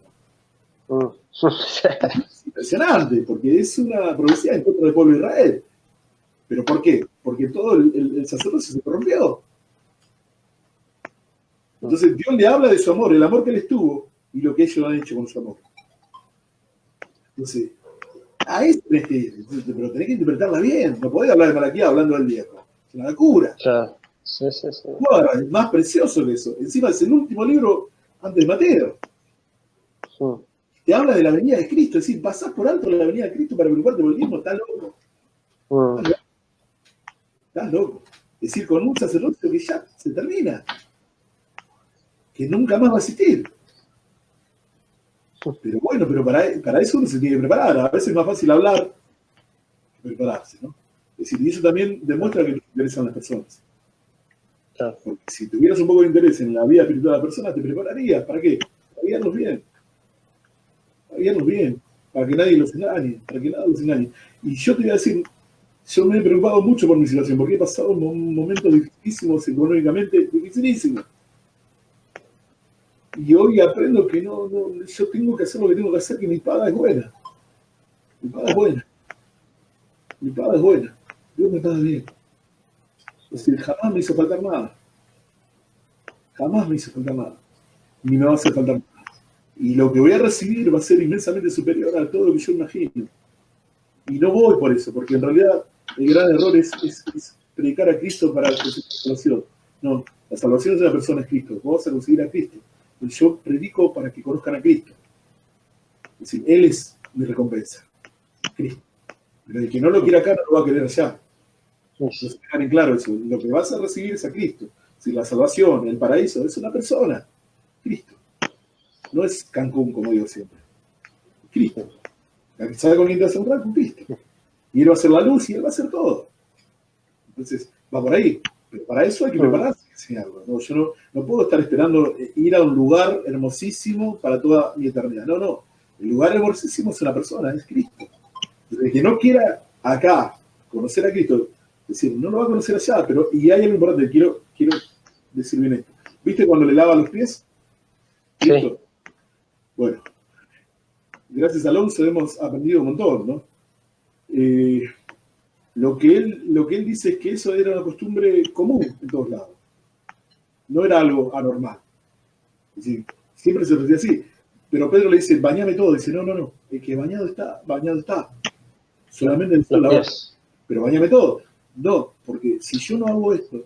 Es impresionante, porque es una profecía en contra del pueblo de Israel. ¿Pero por qué? Porque todo el sacerdocio se corrompió. Entonces Dios le habla de su amor, el amor que él estuvo y lo que ellos han hecho con su amor. Entonces, a eso tenés que ir, pero tenés que interpretarla bien. No podés hablar de Malaquías hablando del viejo. Es una locura. Claro. Sí. Bueno, es más precioso que eso. Encima es el último libro antes de Mateo. Te habla de la venida de Cristo, es decir, pasás por alto la venida de Cristo para preocuparte por el mismo, estás loco. Estás loco. Es decir, con un sacerdocio que ya se termina, que nunca más va a existir. Pero bueno, pero para eso uno se tiene que preparar. A veces es más fácil hablar que prepararse, ¿no? Es decir, y eso también demuestra que nos interesan las personas. Claro. Porque si tuvieras un poco de interés en la vida espiritual de la persona, te prepararías. ¿Para qué? Para guiarlos bien. Para guiarlos bien. Para que nadie los engañe. Para que nada los engañe. Y yo te voy a decir, yo me he preocupado mucho por mi situación, porque he pasado momentos dificilísimos económicamente, dificilísimos. Y hoy aprendo que no, yo tengo que hacer lo que tengo que hacer, que mi paga es buena. Mi paga es buena. Mi paga es buena. Dios me paga bien. Es decir, jamás me hizo faltar nada. Jamás me hizo faltar nada. Ni me va a hacer faltar nada. Y lo que voy a recibir va a ser inmensamente superior a todo lo que yo imagino. Y no voy por eso, porque en realidad el gran error es predicar a Cristo para conseguir la salvación. No, la salvación de la persona es Cristo. Vos vas a conseguir a Cristo. Yo predico para que conozcan a Cristo. Es decir, Él es mi recompensa. Cristo. Pero el que no lo quiera acá no lo va a querer allá. Entonces, dejar en claro eso. Lo que vas a recibir es a Cristo. Es decir, la salvación, el paraíso, es una persona. Cristo. No es Cancún, como digo siempre. Cristo. ¿Sabe con quién te vas a honrar? Con Cristo. Y Él va a ser la luz y Él va a hacer todo. Entonces, va por ahí. Pero para eso hay que prepararse y enseñarlo. ¿No? Yo no puedo estar esperando ir a un lugar hermosísimo para toda mi eternidad. No. El lugar hermosísimo es una persona, es Cristo. El que no quiera acá conocer a Cristo, es decir, no lo va a conocer allá, pero y hay algo importante, quiero decir bien esto. ¿Viste cuando le lava los pies? Sí. Bueno, gracias a Alonso hemos aprendido un montón, ¿no? Lo que él dice es que eso era una costumbre común en todos lados. No era algo anormal. Es decir, siempre se decía así. Pero Pedro le dice, bañame todo. Dice, no. El que bañado está, bañado está. Solamente el sol la boca. Pero bañame todo. No, porque si yo no hago esto,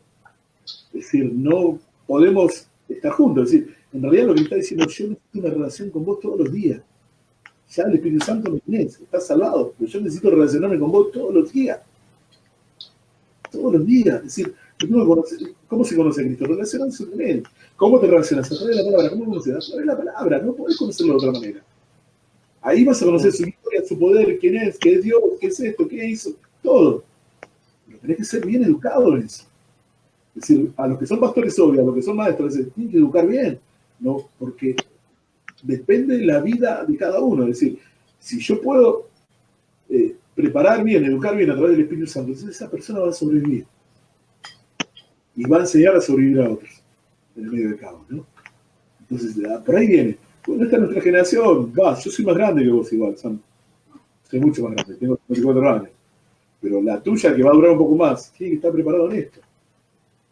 es decir, no podemos estar juntos. Es decir, en realidad lo que está diciendo, yo necesito una relación con vos todos los días. Ya el Espíritu Santo me tenés, estás salvado. Pero yo necesito relacionarme con vos todos los días. Todos los días. Es decir, ¿cómo se conoce a Cristo? Relacionarse con Él. ¿Cómo te relacionas? A través de la palabra. ¿Cómo conoces? A través de la palabra. No podés conocerlo de otra manera. Ahí vas a conocer su historia, su poder, quién es, qué es Dios, qué es esto, qué hizo, todo. Pero tenés que ser bien educado en eso. Es decir, a los que son pastores obvios, a los que son maestros, tienen que educar bien. No, porque depende de la vida de cada uno. Es decir, si yo puedo preparar bien, educar bien a través del Espíritu Santo, entonces esa persona va a sobrevivir. Y va a enseñar a sobrevivir a otros en el medio del caos, ¿no? Entonces, por ahí viene. Bueno, esta es nuestra generación. Yo soy más grande que vos igual, Sam. Soy mucho más grande, tengo 54 años. Pero la tuya, que va a durar un poco más, tiene que estar preparado en esto.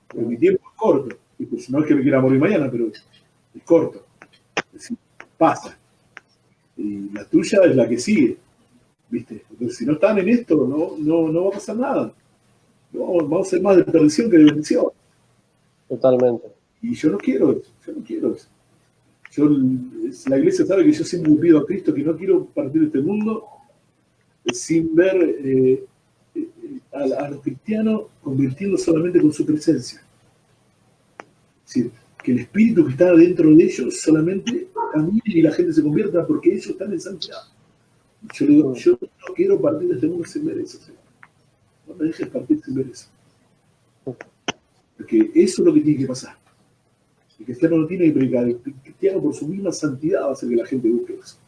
Pero mi tiempo es corto. Y pues, no es que me quiera morir mañana, pero es corto. Es decir, pasa. Y la tuya es la que sigue. ¿Viste? Entonces, si no están en esto, no va a pasar nada. Vamos a ser más de perdición que de bendición. Totalmente. Y yo no quiero eso. La iglesia sabe que yo siempre pido a Cristo que no quiero partir de este mundo sin ver a los cristianos convirtiendo solamente con su presencia. Es decir, que el espíritu que está dentro de ellos solamente camine y la gente se convierta porque ellos están en santidad. Yo le digo, yo no quiero partir de este mundo sin ver eso, Señor. No me dejes partir sin ver eso. Porque eso es lo que tiene que pasar. El cristiano no tiene que predicar, el cristiano por su misma santidad va a hacer que la gente busque eso.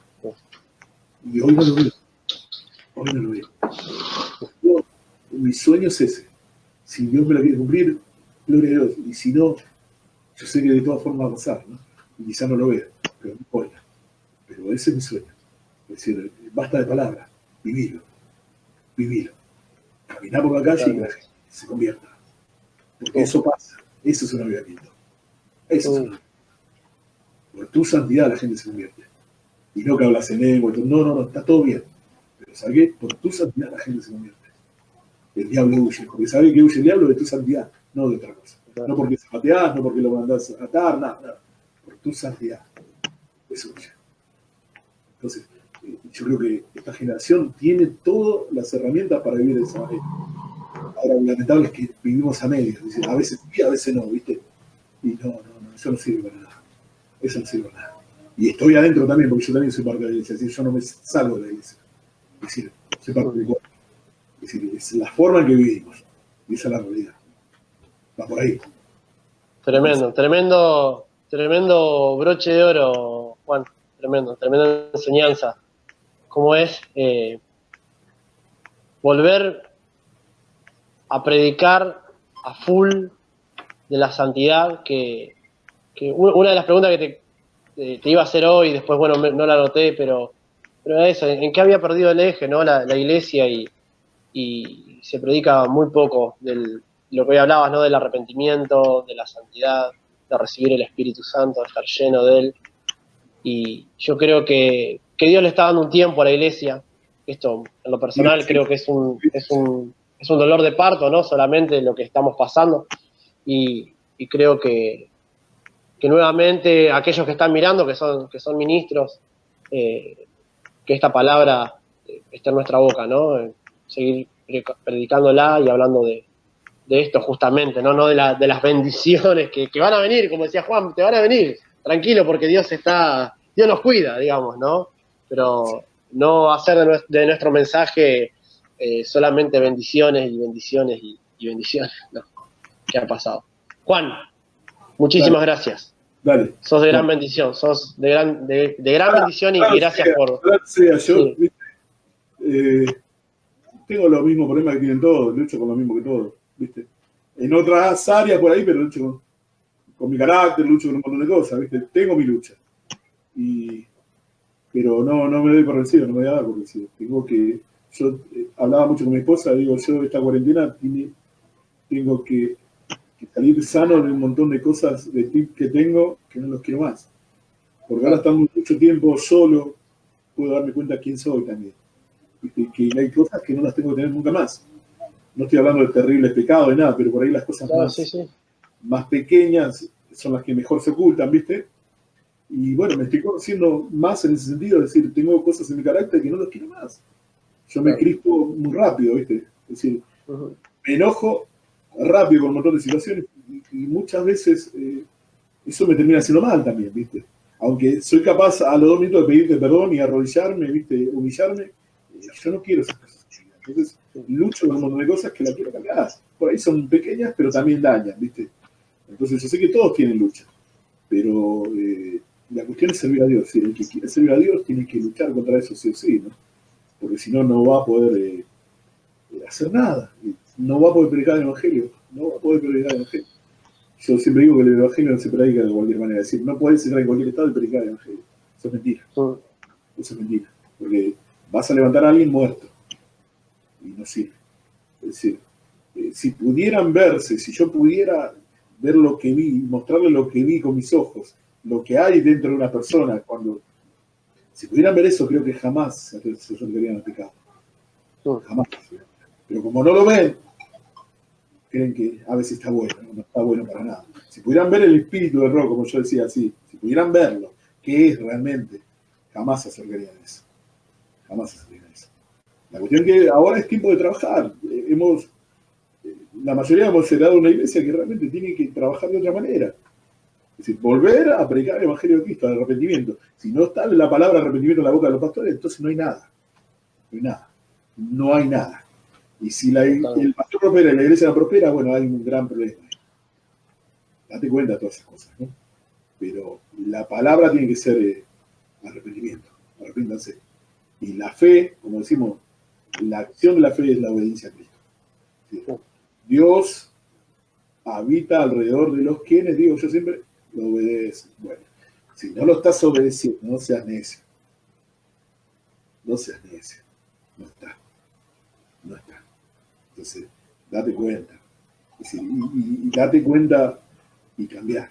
Y hoy no lo veo. Hoy no lo veo. Yo, mi sueño es ese. Si Dios me lo quiere cumplir, gloria a Dios. Y si no, yo sé que de todas formas va a pasar, ¿no? Y quizá no lo vea, pero no importa. Pero ese es mi sueño. Es decir, basta de palabras, vivilo. Vivilo. Caminar por la calle y que la gente se convierta. Porque eso pasa. Eso es un avivamiento. Eso es un avivamiento. Por tu santidad la gente se convierte. Y no que hablas en lengua. No, está todo bien. Pero ¿sabes qué? Por tu santidad la gente se convierte. El diablo huye. Porque ¿sabes qué huye el diablo? De tu santidad, no de otra cosa. No porque zapateás, no porque lo mandás a atar, nada. Por tu santidad. Eso huye. Entonces, yo creo que esta generación tiene todas las herramientas para vivir de esa manera. Ahora, lo lamentable es que vivimos a medias. A veces sí, a veces no, ¿viste? Y no, eso no sirve para nada. Eso no sirve para nada. Y estoy adentro también, porque yo también soy parte de la iglesia. Es decir, yo no me salgo de la iglesia. Es decir, soy parte del cuerpo. Es decir, es la forma en que vivimos. Y esa es la realidad. Va por ahí. Tremendo broche de oro, Juan. Tremenda enseñanza. ¿Cómo es volver a predicar a full de la santidad? Que una de las preguntas que te iba a hacer hoy, después, bueno, no la anoté, pero eso, ¿en qué había perdido el eje, no? La iglesia y se predica muy poco de lo que hoy hablabas, ¿no? Del arrepentimiento, de la santidad, de recibir el Espíritu Santo, de estar lleno de él. Y yo creo que Dios le está dando un tiempo a la iglesia. Esto, en lo personal, creo que es un dolor de parto, ¿no? Solamente lo que estamos pasando. Y creo que nuevamente aquellos que están mirando, que son ministros, que esta palabra esté en nuestra boca, ¿no? Seguir predicándola y hablando de esto justamente, ¿no? No de las bendiciones que van a venir, como decía Juan, te van a venir. Tranquilo, porque Dios nos cuida, digamos, ¿no? Pero no hacer de nuestro mensaje solamente bendiciones y bendiciones y bendiciones, ¿no? ¿Qué ha pasado? Juan, muchísimas gracias. Dale. Sos de gran bendición, sos de gran bendición y gracias por... Gracias, yo tengo los mismos problemas que tienen todos, lucho con lo mismo que todos, ¿viste? En otras áreas por ahí, pero lucho con mi carácter, lucho con un montón de cosas, ¿viste? Tengo mi lucha. Pero no me doy por vencido, no me voy a dar por vencido. Yo hablaba mucho con mi esposa, digo, yo esta cuarentena tengo que salir sano de un montón de cosas de tips que tengo que no los quiero más. Porque ahora estando mucho tiempo solo, puedo darme cuenta quién soy también. ¿Viste? Que hay cosas que no las tengo que tener nunca más. No estoy hablando de terribles pecados ni nada, pero por ahí las cosas más pequeñas son las que mejor se ocultan, ¿viste? Y bueno, me estoy conociendo más en ese sentido, es decir, tengo cosas en mi carácter que no las quiero más. Yo me crispo muy rápido, ¿viste? Es decir, me enojo rápido con un montón de situaciones y muchas veces eso me termina haciendo mal también, ¿viste? Aunque soy capaz a los 2 minutos de pedirte perdón y arrodillarme, ¿viste? Humillarme, yo no quiero esas cosas. Entonces, lucho con un montón de cosas que las quiero cambiar. Por ahí son pequeñas, pero también dañan, ¿viste? Entonces, yo sé que todos tienen lucha, pero la cuestión es servir a Dios. ¿Sí? El que quiere servir a Dios tiene que luchar contra eso sí o sí, ¿no? Porque si no, no va a poder hacer nada. No va a poder predicar el Evangelio. No va a poder predicar el Evangelio. Yo siempre digo que el Evangelio no se predica de cualquier manera. Es decir, no podés entrar en cualquier estado y predicar el Evangelio. Eso es mentira. Eso es mentira. Porque vas a levantar a alguien muerto. Y no sirve. Es decir, si pudieran verse, si yo pudiera ver lo que vi, mostrarle lo que vi con mis ojos, lo que hay dentro de una persona, si pudieran ver eso, creo que jamás se acercarían al pecado. Jamás. Pero como no lo ven, creen que a veces está bueno, no está bueno para nada. Si pudieran ver el espíritu del rock, como yo decía así, si pudieran verlo, qué es realmente, jamás se acercarían a eso. Jamás se acercarían a eso. La cuestión es que ahora es tiempo de trabajar. La mayoría hemos heredado una iglesia que realmente tiene que trabajar de otra manera. Es decir, volver a predicar el Evangelio de Cristo, al arrepentimiento. Si no está la palabra arrepentimiento en la boca de los pastores, entonces no hay nada. No hay nada. No hay nada. Y si el pastor prospera y la iglesia no prospera, bueno, hay un gran problema. Date cuenta de todas esas cosas, ¿no? Pero la palabra tiene que ser arrepentimiento, arrepéntanse. Y la fe, como decimos, la acción de la fe es la obediencia a Cristo. ¿Sí? Dios habita alrededor de los quienes, digo yo siempre, lo obedecen. Bueno, si no lo estás obedeciendo, no seas necio. No seas necio. No está. No está. Entonces, date cuenta. Es decir, y date cuenta y cambiar.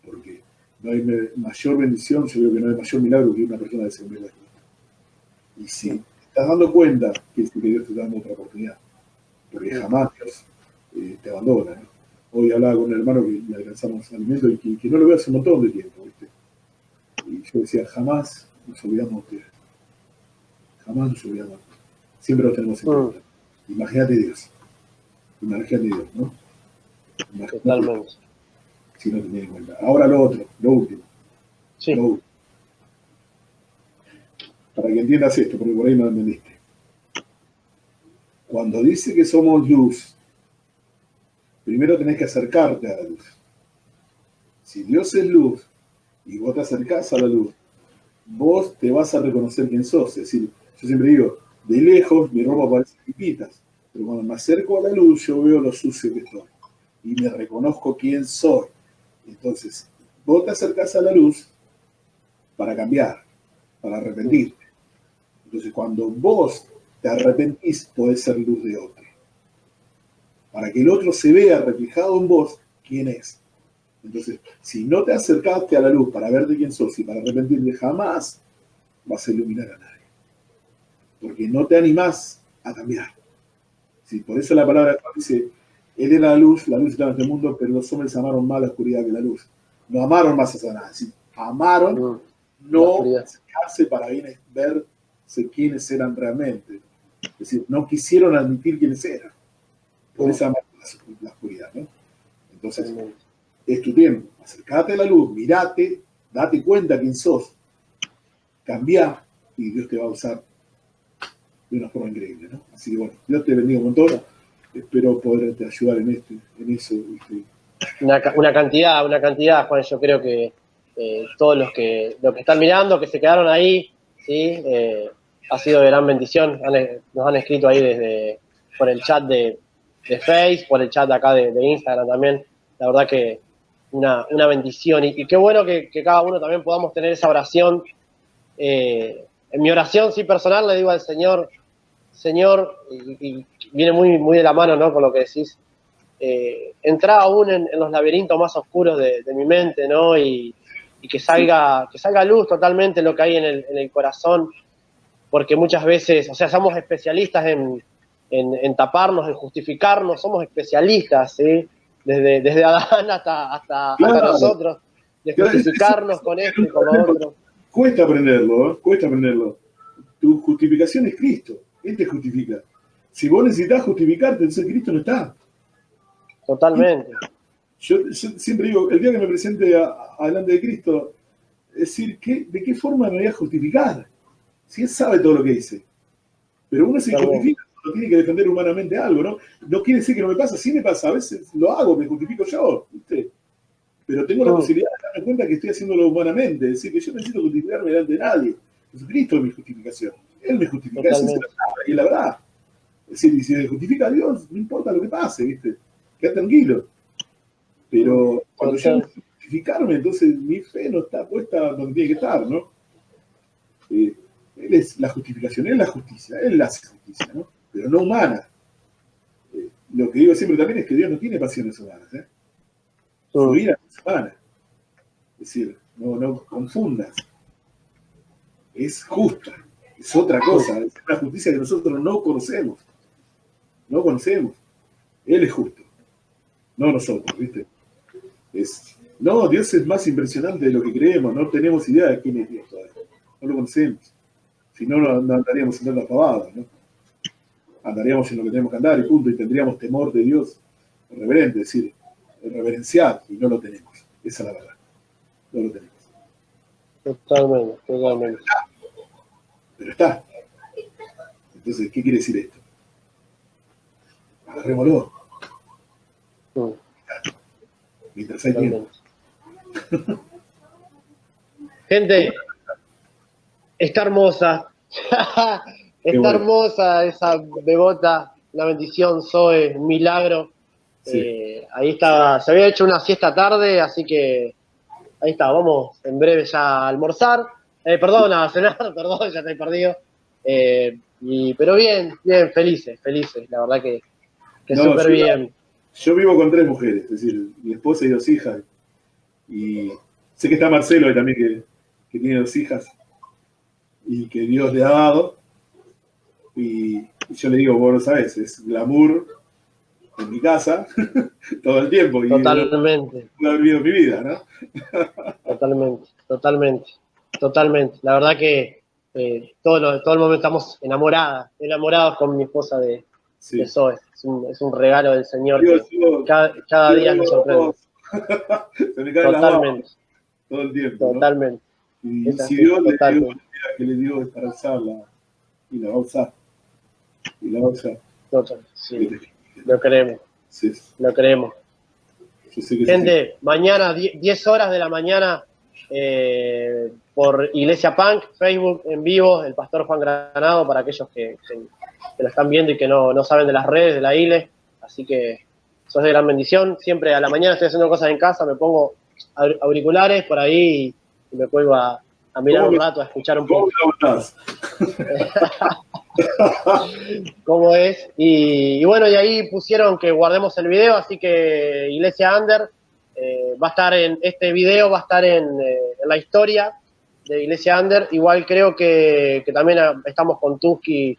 Porque no hay mayor bendición, yo creo que no hay mayor milagro que una persona se convierta a Cristo. Y si te estás dando cuenta, que es que Dios te está dando otra oportunidad. Porque jamás Dios te abandona, ¿no? Hoy hablaba con un hermano que le alcanzamos alimento y que no lo veo hace un montón de tiempo, ¿viste? Y yo decía, jamás nos olvidamos de Dios. Jamás nos olvidamos. Siempre lo tenemos en cuenta. Imagínate Dios. Imagínate Dios, ¿no? Imagínate Totalmente. si no te tienes en cuenta. Ahora lo otro, lo último. Sí. Lo último. Para que entiendas esto, porque por ahí no entendiste. Cuando dice que somos luz, primero tenés que acercarte a la luz. Si Dios es luz y vos te acercás a la luz, vos te vas a reconocer quién sos. Es decir, yo siempre digo, de lejos mi ropa parece pipitas, pero cuando me acerco a la luz yo veo lo sucio que estoy y me reconozco quién soy. Entonces, vos te acercás a la luz para cambiar, para arrepentirte. Entonces, cuando vos te arrepentís, podés ser luz de otro. Para que el otro se vea reflejado en vos quién es. Entonces, si no te acercaste a la luz para ver de quién sos y para arrepentirte, jamás vas a iluminar a nadie. Porque no te animás a cambiar. ¿Sí? Por eso la palabra dice, Él era la luz estaba en este mundo, pero los hombres amaron más la oscuridad que la luz. No amaron más a Satanás, ¿sí? Amaron no acercarse para verse quiénes eran realmente. Es decir, no quisieron admitir quiénes eran. Por eso amaron la oscuridad, ¿no? Entonces, es tu tiempo. Acercate a la luz, mirate, date cuenta quién sos, cambiá y Dios te va a usar de una forma increíble, ¿no? Así que bueno, Dios te bendiga un montón. Espero poderte ayudar en eso. Una cantidad, Juan, yo creo que todos los que están mirando, que se quedaron ahí, ¿sí? Ha sido de gran bendición. Nos han escrito ahí por el chat de Facebook, por el chat de acá de Instagram también. La verdad que una bendición. Y qué bueno que cada uno también podamos tener esa oración. En mi oración, sí, personal, le digo al Señor, y viene muy, muy de la mano, ¿no? Con lo que decís. Entrar aún en los laberintos más oscuros de mi mente, ¿no? Y que salga luz totalmente lo que hay en el corazón, porque muchas veces, o sea, somos especialistas en taparnos, en justificarnos, somos especialistas, ¿sí? Desde Adán hasta nosotros, de justificarnos con esto y con lo otro. Cuesta aprenderlo, ¿eh? Cuesta aprenderlo. Tu justificación es Cristo, Él te justifica. Si vos necesitas justificarte, entonces Cristo no está. Totalmente. Yo siempre digo, el día que me presente delante de Cristo, es decir, ¿de qué forma me voy a justificar? Si Él sabe todo lo que hice. Pero uno se justifica, uno tiene que defender humanamente algo, ¿no? No quiere decir que no me pasa, sí me pasa, a veces lo hago, me justifico yo, ¿viste? Pero tengo la posibilidad de darme cuenta que estoy haciéndolo humanamente, es decir, que yo no necesito justificarme delante de nadie. Jesucristo es mi justificación. Él me justifica, esa es la palabra, y es la verdad. Es decir, y si me justifica a Dios, no importa lo que pase, ¿viste? Queda tranquilo. Pero cuando yo necesito justificarme, entonces mi fe no está puesta donde tiene que estar, ¿no? Él es la justificación, Él es la justicia, Él hace justicia, ¿no? Pero no humana. Lo que digo siempre también es que Dios no tiene pasiones humanas, ¿eh? Su vida no es humana. Es decir, no confundas. Es justa, es otra cosa, es una justicia que nosotros no conocemos. No conocemos. Él es justo, no nosotros, ¿viste? No, Dios es más impresionante de lo que creemos, no tenemos idea de quién es Dios todavía. No lo conocemos. Si no, no andaríamos en las pavadas, ¿no? Andaríamos en lo que tenemos que andar y punto, y tendríamos temor de Dios reverente, es decir, reverenciar, y no lo tenemos. Esa es la verdad. No lo tenemos. Totalmente. Pero está. Entonces, ¿qué quiere decir esto? Agarrémoslo. mientras hay tiempo. Gente, está hermosa. Está bueno. hermosa esa bebota, una bendición, Zoe, un milagro. Sí. Ahí estaba, se había hecho una siesta tarde, así que ahí está, vamos en breve ya a almorzar. Perdón, a cenar, perdón, ya estoy perdido. Pero bien, bien, felices, la verdad que No, súper bien. Yo vivo con 3 mujeres, es decir, mi esposa y 2 hijas. Y sé que está Marcelo ahí también, que tiene 2 hijas y que Dios le ha dado. Y yo le digo, vos lo sabés, es glamour en mi casa todo el tiempo. Y Totalmente. no he vivido mi vida, ¿no? Totalmente. La verdad que todo el momento estamos enamorados con mi esposa de Zoe. Es un regalo del Señor que cada día nos sorprende. Se me caen las babas todo el tiempo. Totalmente. ¿No? Y si Dios le dio la vida que le dio es para usarla, y la va a usar. Total, sí. Lo creemos. Sí. Lo creemos. Gente, Sí. mañana, 10 horas de la mañana, por Iglesia Punk, Facebook en vivo, el pastor Juan Granado, para aquellos que lo están viendo y que no saben de las redes de la ILE. Así que eso es de gran bendición. Siempre a la mañana estoy haciendo cosas en casa, me pongo auriculares por ahí y me cuelgo a mirar un rato, a escuchar un poco. ¿Cómo es? Y bueno, y ahí pusieron que guardemos el video, así que Iglesia Under va a estar en este video, va a estar en la historia de Iglesia Under. Igual creo que también estamos con Tuski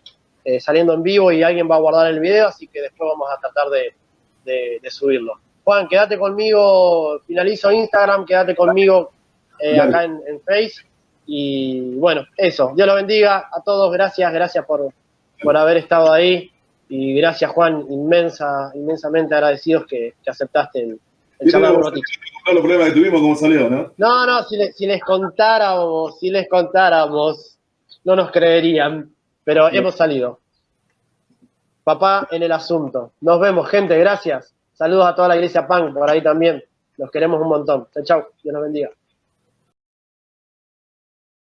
saliendo en vivo y alguien va a guardar el video, así que después vamos a tratar de subirlo. Juan, quédate conmigo, finalizo Instagram, quédate conmigo acá en Face. Y bueno, eso, Dios lo bendiga a todos, gracias por haber estado ahí, y gracias, Juan, inmensamente agradecidos que aceptaste el charlar un ratito. Los problemas que tuvimos, cómo salió, ¿no? No, si les contáramos, no nos creerían, pero hemos salido. Papá en el asunto. Nos vemos, gente, gracias. Saludos a toda la Iglesia Punk por ahí también. Los queremos un montón. Chau, Dios los bendiga.